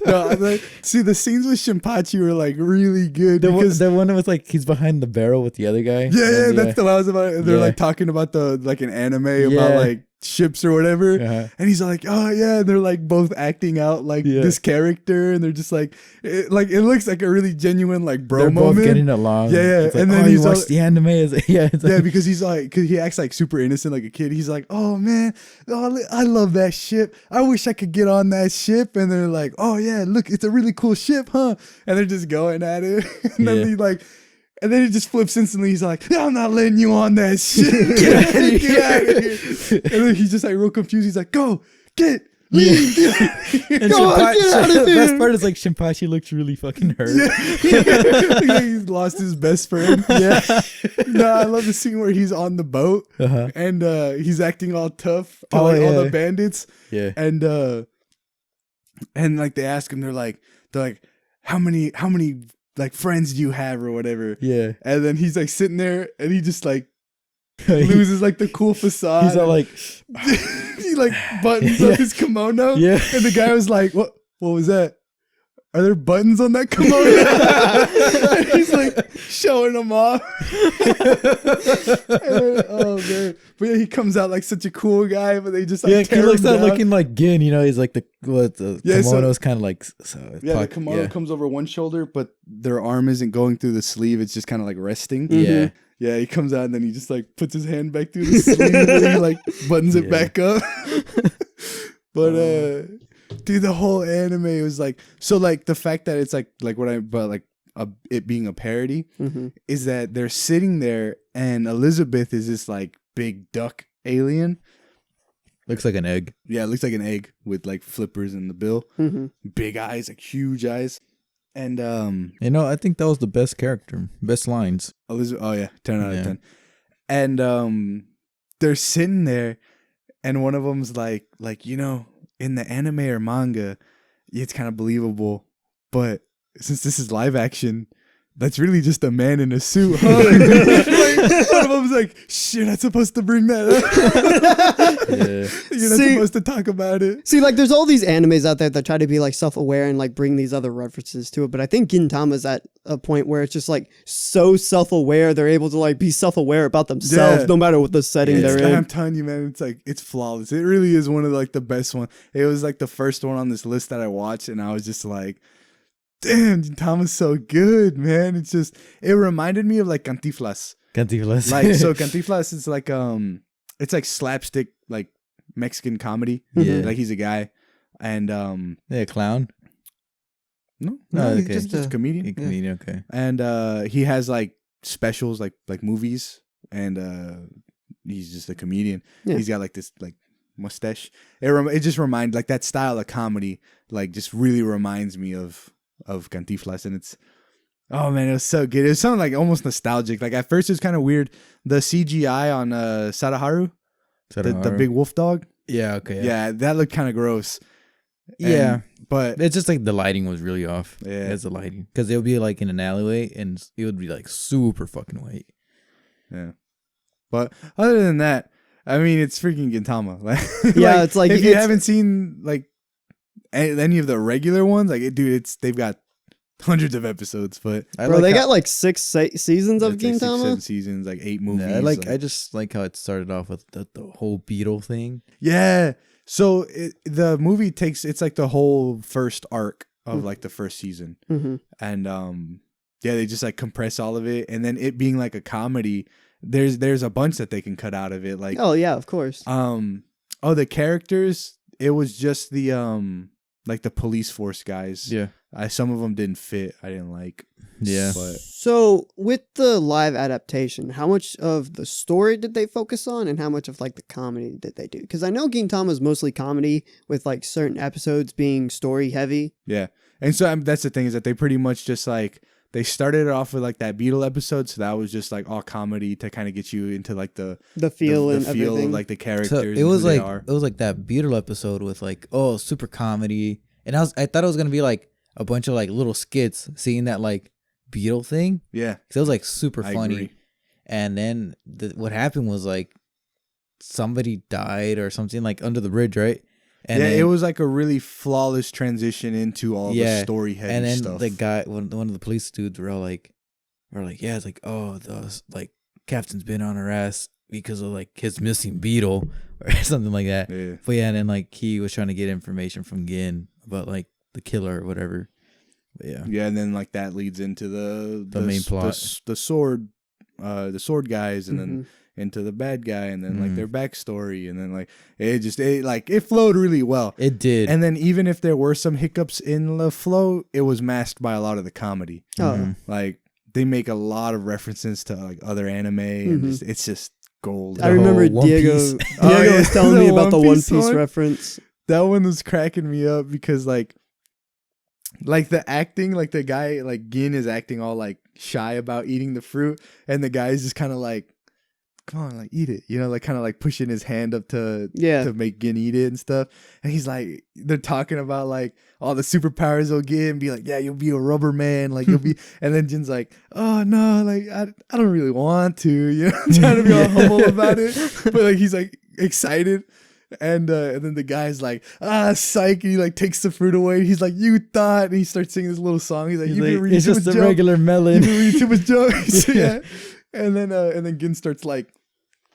Speaker 1: No, like, see, the scenes with Shinpachi were like really good
Speaker 2: The one,
Speaker 1: because
Speaker 2: the one was like he's behind the barrel with the other guy.
Speaker 1: yeah,
Speaker 2: And
Speaker 1: that's the one I was about. They're
Speaker 2: Yeah.
Speaker 1: like talking about the like an anime
Speaker 2: Yeah.
Speaker 1: about like ships or whatever.
Speaker 2: Uh-huh.
Speaker 1: And he's like, oh yeah, and they're like both acting out like this character, and they're just like it looks like a really genuine like bro
Speaker 2: They're
Speaker 1: moment.
Speaker 2: both getting along.
Speaker 1: Yeah.
Speaker 2: It's like,
Speaker 1: And then
Speaker 2: you
Speaker 1: he's
Speaker 2: watched
Speaker 1: all,
Speaker 2: the anime. It's like, it's
Speaker 1: yeah,
Speaker 2: like,
Speaker 1: because he's like, cause he acts like super innocent, like a kid. He's like, oh man, I love that ship. I wish I could get on that ship. And they're like, oh yeah, look, it's a really cool ship, huh? And they're just going at it. And then he like, and then he just flips instantly. He's like, I'm not letting you on that ship. Get out of here. And then he's just like real confused. He's like, go, leave.
Speaker 2: and
Speaker 4: Go on, get out of
Speaker 2: the
Speaker 4: here.
Speaker 2: best part is like Shinpachi looks really fucking hurt.
Speaker 1: Yeah. He's lost his best friend. Yeah. No, I love the scene where he's on the boat and he's acting all tough to all the bandits.
Speaker 2: Yeah.
Speaker 1: And like they ask him, they're like, how many like friends do you have or whatever?
Speaker 2: Yeah.
Speaker 1: And then he's like sitting there and he just like loses like the cool facade.
Speaker 2: He's all like,
Speaker 1: he like buttons up his kimono.
Speaker 2: Yeah.
Speaker 1: And the guy was like, what was that? Are there buttons on that kimono? And he's like showing them off. Then, oh man. But yeah, he comes out like such a cool guy, but they just like
Speaker 2: he
Speaker 1: tear
Speaker 2: looks
Speaker 1: him
Speaker 2: out
Speaker 1: down.
Speaker 2: looking like Gin, you know, he's like the kimono's kind of like,
Speaker 1: the kimono comes over one shoulder, but their arm isn't going through the sleeve. It's just kind of like resting.
Speaker 2: Yeah.
Speaker 1: Yeah, he comes out and then he just like puts his hand back through the sleeve and he like buttons it back up. But dude, the whole anime was like, so like the fact that it's like it being a parody is that they're sitting there and Elizabeth is this like big duck alien.
Speaker 2: Looks like an egg.
Speaker 1: Yeah, it looks like an egg with like flippers in the bill. Big eyes, like huge eyes. And
Speaker 2: I think that was the best character, best lines.
Speaker 1: Elizabeth, oh yeah, 10 out of 10. And they're sitting there and one of them's like in the anime or manga, it's kind of believable, but since this is live action, that's really just a man in a suit, huh? Like, one of them's like, shit, I'm not supposed to bring that up. You're not supposed to talk about it.
Speaker 4: See, like, there's all these animes out there that try to be like self-aware and like bring these other references to it, but I think Gintama's at a point where it's just like so self-aware they're able to like be self-aware about themselves no matter what the setting they're in.
Speaker 1: I'm telling you, man, it's like it's flawless. It really is one of like the best ones. It was like the first one on this list that I watched, and I was just like, damn, Gintama's so good, man. It reminded me of like Cantinflas. Like, so Cantinflas is like it's like slapstick like Mexican comedy.
Speaker 2: Yeah.
Speaker 1: Like he's a guy and
Speaker 2: a clown.
Speaker 1: No, he's
Speaker 2: okay.
Speaker 1: just a comedian.
Speaker 2: A comedian, okay.
Speaker 1: And he has like specials like movies, and he's just a comedian.
Speaker 4: Yeah.
Speaker 1: He's got like this like mustache. It just reminds like that style of comedy like just really reminds me of Cantinflas, and it's oh man, it was so good. It was something like almost nostalgic. Like at first it was kind of weird. The CGI on Sadaharu, the big wolf dog.
Speaker 2: Yeah, okay.
Speaker 1: Yeah, that looked kind of gross.
Speaker 2: Yeah,
Speaker 1: but
Speaker 2: it's just like the lighting was really off.
Speaker 1: Yeah,
Speaker 2: it's the lighting because it would be like in an alleyway and it would be like super fucking white.
Speaker 1: Yeah, but other than that, I mean, it's freaking Gintama. Like,
Speaker 4: yeah, it's like
Speaker 1: if you haven't seen like any of the regular ones, like they've got hundreds of episodes. But
Speaker 4: bro, they got like 6 seasons of
Speaker 1: Gintama.
Speaker 4: Gintama.
Speaker 1: 7 seasons, like 8 movies.
Speaker 2: Yeah, I just like how it started off with the whole beetle thing.
Speaker 1: Yeah. So the movie it's like the whole first arc of like the first season, and yeah, they just like compress all of it, and then it being like a comedy, there's a bunch that they can cut out of it. Like
Speaker 4: oh yeah, of course.
Speaker 1: The characters, it was just the like the police force guys.
Speaker 2: Yeah,
Speaker 1: some of them didn't fit. I didn't like.
Speaker 2: Yeah.
Speaker 1: But
Speaker 4: So with the live adaptation, how much of the story did they focus on and how much of like the comedy did they do? Because I know Gintama is mostly comedy with like certain episodes being story heavy.
Speaker 1: Yeah. And so that's the thing, is that they pretty much just like, they started it off with like that Beetle episode. So that was just like all comedy to kind of get you into like the
Speaker 4: feel
Speaker 1: the
Speaker 4: and
Speaker 1: feel
Speaker 4: everything.
Speaker 1: of like the characters.
Speaker 2: So it was
Speaker 1: and who
Speaker 2: like
Speaker 1: they are.
Speaker 2: that Beetle episode with like super comedy, and I thought it was gonna be like a bunch of like little skits seeing that like beetle thing.
Speaker 1: Yeah,
Speaker 2: because it was like super
Speaker 1: I
Speaker 2: funny.
Speaker 1: agree.
Speaker 2: And then what happened was like somebody died or something like under the bridge, right? And
Speaker 1: yeah,
Speaker 2: then,
Speaker 1: it was like a really flawless transition into all the story heavy
Speaker 2: and then
Speaker 1: stuff.
Speaker 2: the guy, one of the police dudes, were like, yeah, it's like, oh, the like captain's been on her ass because of like his missing beetle, or something like that.
Speaker 1: Yeah.
Speaker 2: But yeah, and then like he was trying to get information from Gin about like the killer or whatever. But yeah.
Speaker 1: Yeah, and then like that leads into the
Speaker 2: main plot.
Speaker 1: the sword guys, and then into the bad guy, and then like their backstory, and then like it flowed really well.
Speaker 2: It did.
Speaker 1: And then even if there were some hiccups in the flow, it was masked by a lot of the comedy. Like they make a lot of references to like other anime, and it's just gold.
Speaker 4: I remember
Speaker 2: One
Speaker 4: Diego
Speaker 2: Piece.
Speaker 4: was telling me about the One Piece
Speaker 1: one?
Speaker 4: reference.
Speaker 1: That one was cracking me up because like the acting, like the guy, like Gin is acting all like shy about eating the fruit, and the guy's just kind of like, come on, like eat it, you know, like kind of like pushing his hand up to make Gin eat it and stuff. And he's like, they're talking about like all the superpowers he'll get and be like, yeah, you'll be a rubber man, like you'll be. And then Jin's like, oh no, like I don't really want to, you know, trying to be all humble about it, but like he's like excited. And then the guy's like, psych, and he like takes the fruit away. He's like, you thought, and he starts singing this little song. He's like, you've been reading
Speaker 2: it's
Speaker 1: too
Speaker 2: just
Speaker 1: much
Speaker 2: a
Speaker 1: junk.
Speaker 2: regular melon.
Speaker 1: You've been reading too much jokes. Yeah. And then Gin starts like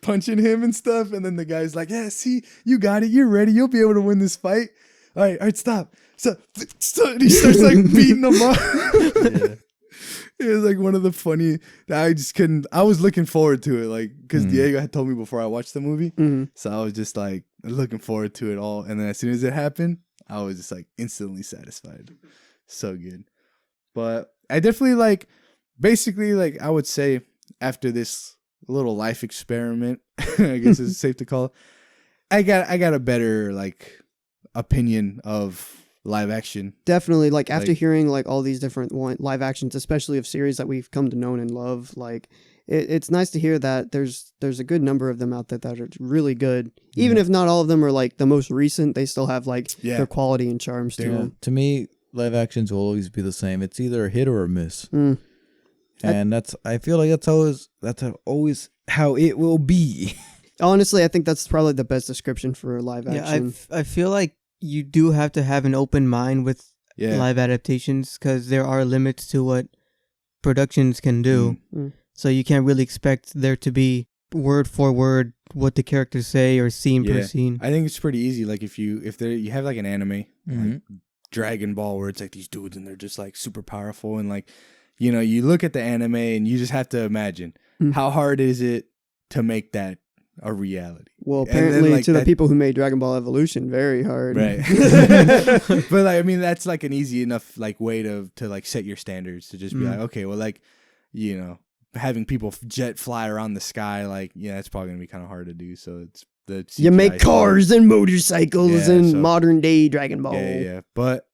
Speaker 1: punching him and stuff. And then the guy's like, yeah, see, you got it. You're ready. You'll be able to win this fight. All right, stop. So and he starts like beating him up.
Speaker 2: Yeah.
Speaker 1: It was like one of the funny. I just couldn't. I was looking forward to it, like because Diego had told me before I watched the movie, so I was just like looking forward to it all. And then as soon as it happened, I was just like instantly satisfied. So good. But I definitely like, basically, like I would say after this little life experiment, I guess it's safe to call it, I got a better like opinion of live action.
Speaker 4: Definitely, like after hearing like all these different live actions, especially of series that we've come to know and love, like it's nice to hear that there's a good number of them out there that are really good. Even if not all of them are like the most recent, they still have like their quality and charms to them.
Speaker 2: To me, live actions will always be the same. It's either a hit or a miss. And I feel like that's always how it will be.
Speaker 4: Honestly, I think that's probably the best description for live action.
Speaker 3: I feel like you do have to have an open mind with live adaptations because there are limits to what productions can do. So you can't really expect there to be word for word what the characters say or scene per scene.
Speaker 1: I think it's pretty easy. Like if you have like an anime like Dragon Ball where it's like these dudes and they're just like super powerful, and like, you know, you look at the anime and you just have to imagine how hard is it to make that a reality.
Speaker 4: Well, apparently like, to the people who made Dragon Ball Evolution, very hard.
Speaker 1: Right. But like, I mean, that's like an easy enough like way to like set your standards to just be like, okay, well, like, you know, having people jet fly around the sky, like, yeah, it's probably gonna be kind of hard to do. So it's the CGI
Speaker 4: you make cars and motorcycles and modern day Dragon Ball.
Speaker 1: Yeah. But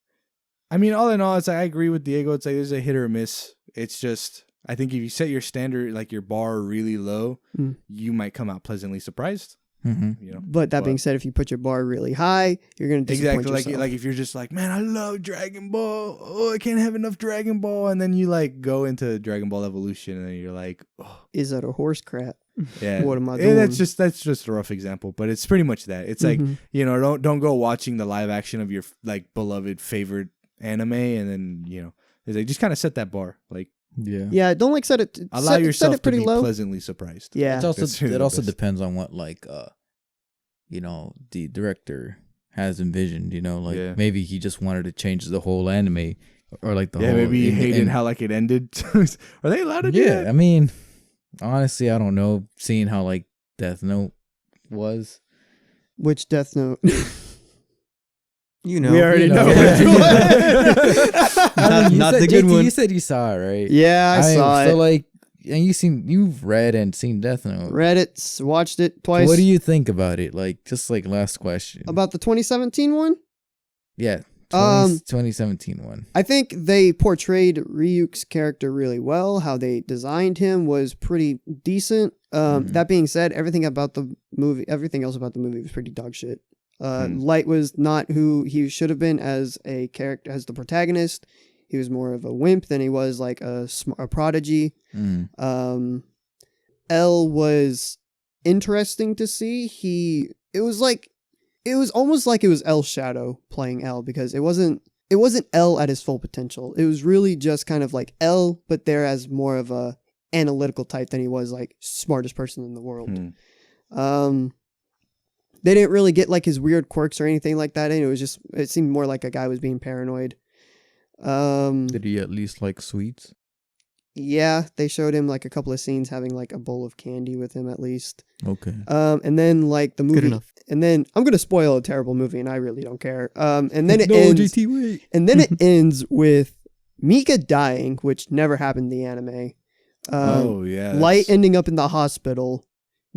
Speaker 1: I mean, all in all, it's like, I agree with Diego. It's like there's a hit or a miss. It's just, I think if you set your standard, like your bar really low, you might come out pleasantly surprised. You know?
Speaker 4: But that being said, if you put your bar really high, you're going to disappoint yourself.
Speaker 1: Like if you're just like, man, I love Dragon Ball. Oh, I can't have enough Dragon Ball. And then you like go into Dragon Ball Evolution and then you're like, oh.
Speaker 4: Is that a horse crap?
Speaker 1: Yeah.
Speaker 4: What am I doing?
Speaker 1: That's just a rough example, but it's pretty much that. It's like, you know, don't go watching the live action of your like beloved favorite anime and then, you know, it's like just kind of set that bar. Like,
Speaker 4: yeah, don't like set it.
Speaker 1: Allow yourself
Speaker 4: set it pretty
Speaker 1: to be
Speaker 4: pleasantly
Speaker 1: pleasantly surprised.
Speaker 4: Yeah,
Speaker 2: it also depends on what like you know, the director has envisioned. You know, like maybe he just wanted to change the whole anime or like the whole.
Speaker 1: Maybe he hated how like it ended. Are they allowed to do that?
Speaker 2: Yeah, I mean, honestly, I don't know. Seeing how like Death Note was.
Speaker 4: Which Death Note?
Speaker 3: You know,
Speaker 4: we already know.
Speaker 3: Not the good one.
Speaker 2: You said you saw it, right?
Speaker 4: Yeah, I saw it.
Speaker 2: So like, and you've read and seen Death Note.
Speaker 4: Read it, watched it twice.
Speaker 2: What do you think about it? Like, just like last question
Speaker 4: about the 2017 one.
Speaker 2: Yeah, 2017 one.
Speaker 4: I think they portrayed Ryuk's character really well. How they designed him was pretty decent. That being said, everything else about the movie was pretty dog shit. Light was not who he should have been as a character, as the protagonist. He was more of a wimp than he was like a prodigy. L was interesting to see. It was almost like it was L's shadow playing L, because it wasn't L at his full potential. It was really just kind of like L, but there as more of a analytical type than he was like smartest person in the world. they didn't really get like his weird quirks or anything like that. And it seemed more like a guy was being paranoid.
Speaker 2: Did he at least like sweets?
Speaker 4: Yeah, they showed him like a couple of scenes having like a bowl of candy with him at least.
Speaker 2: Okay.
Speaker 4: And then like the movie,
Speaker 3: Good enough.
Speaker 4: and then I'm gonna spoil a terrible movie, and I really don't care. And then it
Speaker 2: no,
Speaker 4: ends.
Speaker 2: JT, wait.
Speaker 4: And then it ends with Mika dying, which never happened in the anime.
Speaker 1: Oh yeah.
Speaker 4: Light ending up in the hospital,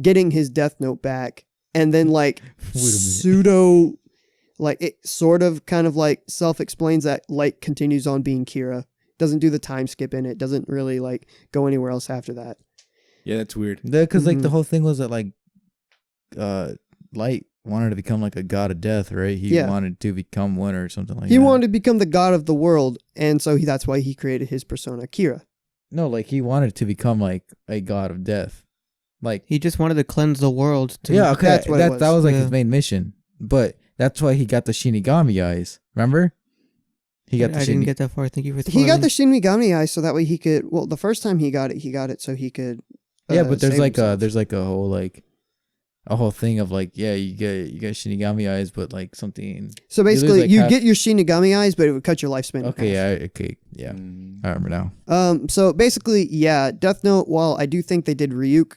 Speaker 4: getting his death note back, and then like
Speaker 2: Wait a minute.
Speaker 4: pseudo, like it sort of kind of like self-explains that Light continues on being Kira. Doesn't do the time skip in it. Doesn't really like go anywhere else after that.
Speaker 1: Yeah, that's weird.
Speaker 2: Because like the
Speaker 4: Mhm.
Speaker 2: whole thing was that like, Light wanted to become like a god of death, right? He
Speaker 4: Yeah.
Speaker 2: wanted to become one or something like
Speaker 4: He
Speaker 2: that.
Speaker 4: wanted to become the god of the world, and so that's why he created his persona, Kira.
Speaker 2: No, like he wanted to become like a god of death. Like
Speaker 3: He just wanted to cleanse the world.
Speaker 2: yeah, okay,
Speaker 4: That's what it
Speaker 2: that was like
Speaker 3: Yeah.
Speaker 2: his main mission. But that's why he got the Shinigami eyes. Remember? He got the
Speaker 3: I didn't get that far. Thank you for
Speaker 4: He got the
Speaker 3: spoiling.
Speaker 4: Shin Megami Eye so that way he could. Well, the first time he got it so he could.
Speaker 2: Yeah, but there's
Speaker 4: save
Speaker 2: like
Speaker 4: himself.
Speaker 2: there's like a whole thing of like, yeah, you get Shinigami eyes, but like something.
Speaker 4: So
Speaker 2: lose,
Speaker 4: basically,
Speaker 2: like,
Speaker 4: you
Speaker 2: half-
Speaker 4: get your Shinigami eyes, but it would cut your lifespan. in
Speaker 2: Okay,
Speaker 4: half.
Speaker 2: yeah, okay, yeah,
Speaker 1: Mm.
Speaker 2: I remember now.
Speaker 4: So basically, yeah, Death Note. While I do think they did Ryuk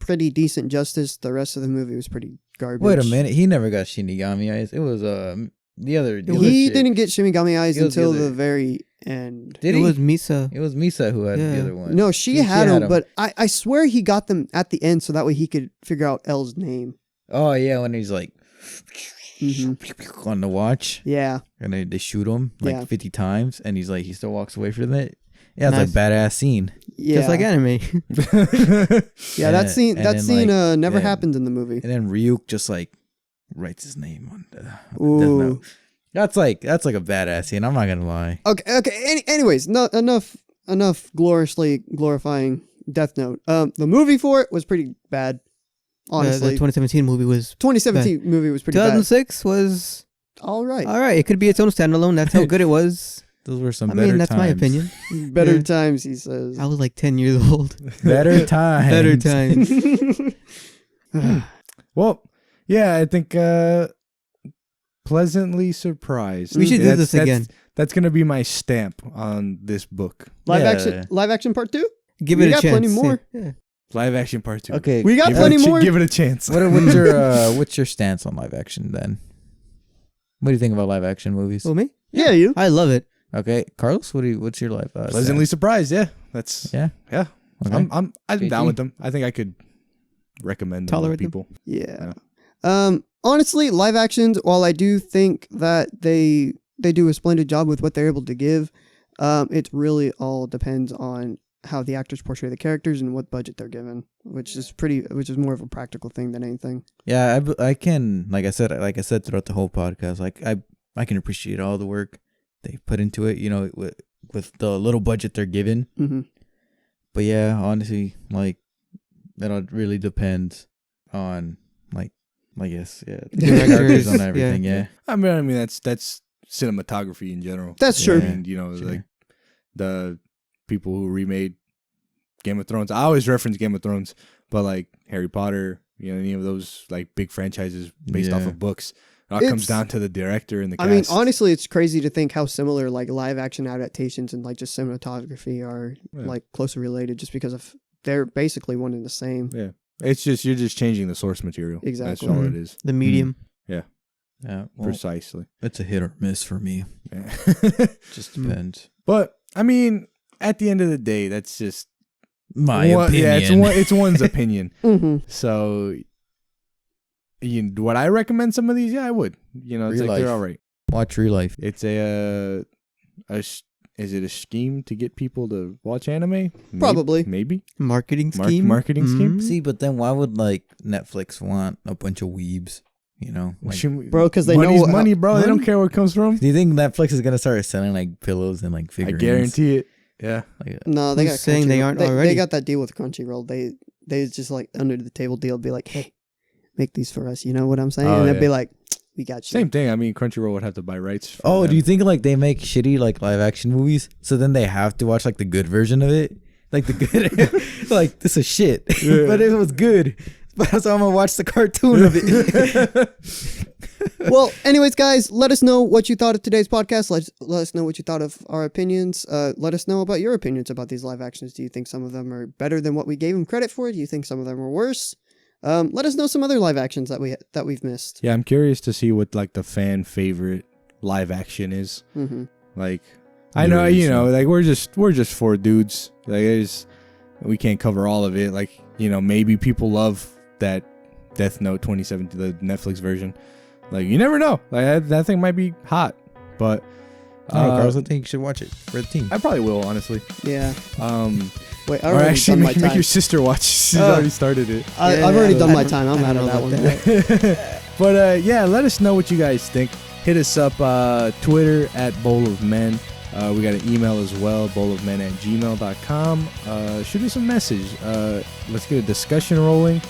Speaker 4: pretty decent justice, the rest of the movie was pretty garbage.
Speaker 2: Wait a minute, he never got Shinigami eyes. It was the other.
Speaker 4: He
Speaker 2: chick.
Speaker 4: didn't get Shinigami eyes
Speaker 2: It was the
Speaker 4: until
Speaker 2: other-
Speaker 4: the very end.
Speaker 2: Did
Speaker 3: It
Speaker 2: he?
Speaker 3: was Misa.
Speaker 2: It was Misa who had the
Speaker 3: Yeah.
Speaker 2: other one.
Speaker 4: No, she
Speaker 2: She
Speaker 4: had
Speaker 2: had
Speaker 4: him,
Speaker 2: 'em.
Speaker 4: but I swear he got them at the end so that way he could figure out L's name.
Speaker 2: Oh yeah, when he's like
Speaker 4: Mhm.
Speaker 2: on the watch,
Speaker 4: Yeah.
Speaker 2: and they shoot him like
Speaker 4: Yeah.
Speaker 2: 50 times, and he's like he still walks away from it. Yeah, it's
Speaker 3: Nice.
Speaker 2: like badass scene.
Speaker 4: Yeah.
Speaker 3: Just like anime.
Speaker 4: Yeah, that
Speaker 2: And-
Speaker 4: scene
Speaker 2: and
Speaker 4: that
Speaker 2: then,
Speaker 4: scene
Speaker 2: like,
Speaker 4: never
Speaker 2: yeah.
Speaker 4: happened in the movie.
Speaker 2: And then Ryuk just like writes his name on the Death
Speaker 4: Ooh.
Speaker 2: Note. That's like a badass scene. I'm not gonna lie.
Speaker 4: Okay. Anyways, no enough gloriously glorifying Death Note. The movie for it was pretty bad.
Speaker 3: The
Speaker 4: Honestly,
Speaker 3: 2017 movie was.
Speaker 4: 2017 movie was pretty bad.
Speaker 3: 2006 was
Speaker 4: All right,
Speaker 3: all right. It could be its own standalone. That's how good it was.
Speaker 2: Those were some
Speaker 3: I
Speaker 2: better
Speaker 3: mean, that's my
Speaker 2: times.
Speaker 3: opinion.
Speaker 4: better
Speaker 3: Yeah.
Speaker 4: times, he says.
Speaker 3: I was like 10 years old.
Speaker 2: Better times.
Speaker 3: Better times.
Speaker 1: Well, yeah, I think pleasantly surprised.
Speaker 3: We should do
Speaker 1: That's-
Speaker 3: this again.
Speaker 1: That's gonna be my stamp on this book.
Speaker 4: live
Speaker 2: Yeah.
Speaker 4: action part 2.
Speaker 3: Give
Speaker 4: We
Speaker 3: it a
Speaker 4: got
Speaker 3: chance.
Speaker 4: plenty more.
Speaker 3: Yeah.
Speaker 1: Live action part 2.
Speaker 2: Okay.
Speaker 4: We got
Speaker 1: Give
Speaker 4: plenty
Speaker 1: it a
Speaker 4: more.
Speaker 1: Give it a chance.
Speaker 2: What's your stance on live action then? What do you think about live action movies?
Speaker 3: Oh, me?
Speaker 4: Yeah, you.
Speaker 3: I love it.
Speaker 2: Okay, Carlos, what's your life?
Speaker 1: Pleasantly surprised. Yeah, that's
Speaker 2: Yeah.
Speaker 1: yeah.
Speaker 2: Okay.
Speaker 1: I'm
Speaker 2: JT?
Speaker 1: down with them. I think I could recommend them to
Speaker 3: Tolerate them?
Speaker 1: people.
Speaker 4: Yeah. Honestly, live actions, while I do think that they do a splendid job with what they're able to give, it really all depends on how the actors portray the characters and what budget they're given, which is more of a practical thing than anything.
Speaker 2: Yeah, I can like I said throughout the whole podcast, like I can appreciate all the work they put into it, you know, with the little budget they're given.
Speaker 4: Mm-hmm.
Speaker 2: But yeah, honestly, like that all really depends on like I guess yeah, the
Speaker 3: Directors,
Speaker 2: characters on everything.
Speaker 3: yeah.
Speaker 2: Yeah.
Speaker 1: I mean that's cinematography in general.
Speaker 4: That's
Speaker 2: Yeah.
Speaker 4: true.
Speaker 1: And you know,
Speaker 2: Sure.
Speaker 1: like the people who remade Game of Thrones. I always reference Game of Thrones, but like Harry Potter, you know, any of those like big franchises based off
Speaker 2: Yeah.
Speaker 1: of books. It all comes
Speaker 4: It's-
Speaker 1: down to the director and the
Speaker 4: I
Speaker 1: cast.
Speaker 4: mean, honestly, it's crazy to think how similar like live action adaptations and like just cinematography are
Speaker 1: Yeah.
Speaker 4: like closely related, just because of they're basically one and the same.
Speaker 1: Yeah. It's just you're just changing the source material.
Speaker 4: Exactly.
Speaker 1: That's all
Speaker 3: Mhm.
Speaker 1: it is.
Speaker 3: The medium.
Speaker 2: Yeah. Well,
Speaker 1: Precisely.
Speaker 2: it's a hit or miss for me.
Speaker 1: Yeah.
Speaker 2: Just depends.
Speaker 1: But I mean, at the end of the day, that's just
Speaker 2: My opinion.
Speaker 1: Yeah, it's one's opinion.
Speaker 4: Mm-hmm.
Speaker 1: So, would I recommend some of these? Yeah, I would. You know, it's
Speaker 2: Real
Speaker 1: like they're
Speaker 2: life.
Speaker 1: all right.
Speaker 2: Watch real life.
Speaker 1: It's is it a scheme to get people to watch anime?
Speaker 4: Probably.
Speaker 1: Maybe.
Speaker 3: Marketing scheme.
Speaker 1: Marketing scheme?
Speaker 3: Mhm.
Speaker 2: See, but then why would like Netflix want a bunch of weebs? You know, like,
Speaker 4: Bro, 'cause they know
Speaker 1: money's
Speaker 4: what-
Speaker 1: money, bro. They don't
Speaker 2: Money?
Speaker 1: care where it comes from.
Speaker 2: do you think Netflix is gonna start selling like pillows and like
Speaker 1: I
Speaker 2: figurines?
Speaker 1: guarantee it. Yeah.
Speaker 2: Like,
Speaker 4: No, they
Speaker 3: Who's
Speaker 4: got
Speaker 3: saying they
Speaker 4: Crunchyroll.
Speaker 3: aren't
Speaker 4: They
Speaker 3: already?
Speaker 4: got that deal with Crunchyroll. They just like under the table deal be like, hey, make these for us. You know what I'm saying?
Speaker 1: Oh,
Speaker 4: and they'd
Speaker 1: yeah.
Speaker 4: be like, we got you.
Speaker 1: Same thing. I mean, Crunchyroll would have to buy rights. from
Speaker 2: oh,
Speaker 1: them.
Speaker 2: do you think like they make shitty like live action movies, so then they have to watch like the good version of it, like the good, like this is shit,
Speaker 1: Yeah.
Speaker 2: but it was good, But so I'm gonna watch the cartoon of it.
Speaker 4: Well, anyways, guys, let us know what you thought of today's podcast. Let us know what you thought of our opinions. Let us know about your opinions about these live actions. Do you think some of them are better than what we gave them credit for? Do you think some of them are worse? Let us know some other live actions that we've missed.
Speaker 1: Yeah, I'm curious to see what like the fan favorite live action is.
Speaker 4: Mm-hmm.
Speaker 1: Like, I know, you know, like we're just four dudes. Like, we can't cover all of it. Like, you know, maybe people love that Death Note 2017, the Netflix version. Like, you never know. Like, that thing might be hot. But
Speaker 2: I don't know, Carlos. I think you should watch it for the team.
Speaker 1: I probably will, honestly.
Speaker 4: Yeah. Wait, I
Speaker 1: Or
Speaker 4: already
Speaker 1: actually,
Speaker 4: done my time.
Speaker 1: make your sister watch. She's already started it.
Speaker 4: I've already done my time. I'm out of that one.
Speaker 1: But yeah, let us know what you guys think. Hit us up Twitter at Bowl of Men. We got an email as well, bowlofmen@gmail.com. Shoot us a message. Let's get a discussion rolling.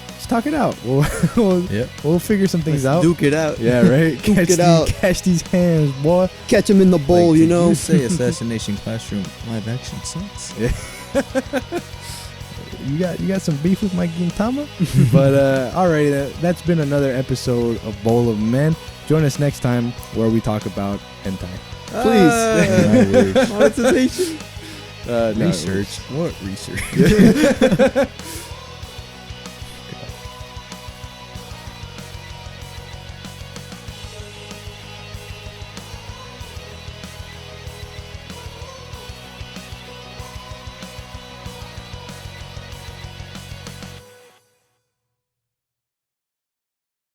Speaker 1: Let's talk it out. We'll figure some things out.
Speaker 3: Duke it out.
Speaker 1: Yeah, right.
Speaker 4: Duke it out.
Speaker 1: Catch these hands, boy.
Speaker 4: Catch them in the bowl,
Speaker 2: Like,
Speaker 4: you
Speaker 2: did
Speaker 4: know.
Speaker 2: You say Assassination Classroom live action sucks.
Speaker 1: You got some beef with my Gintama? But alrighty, that's been another episode of Bowl of Men. Join us next time where we talk about hentai.
Speaker 4: Please.
Speaker 3: Monetization.
Speaker 1: No,
Speaker 2: Research. What research?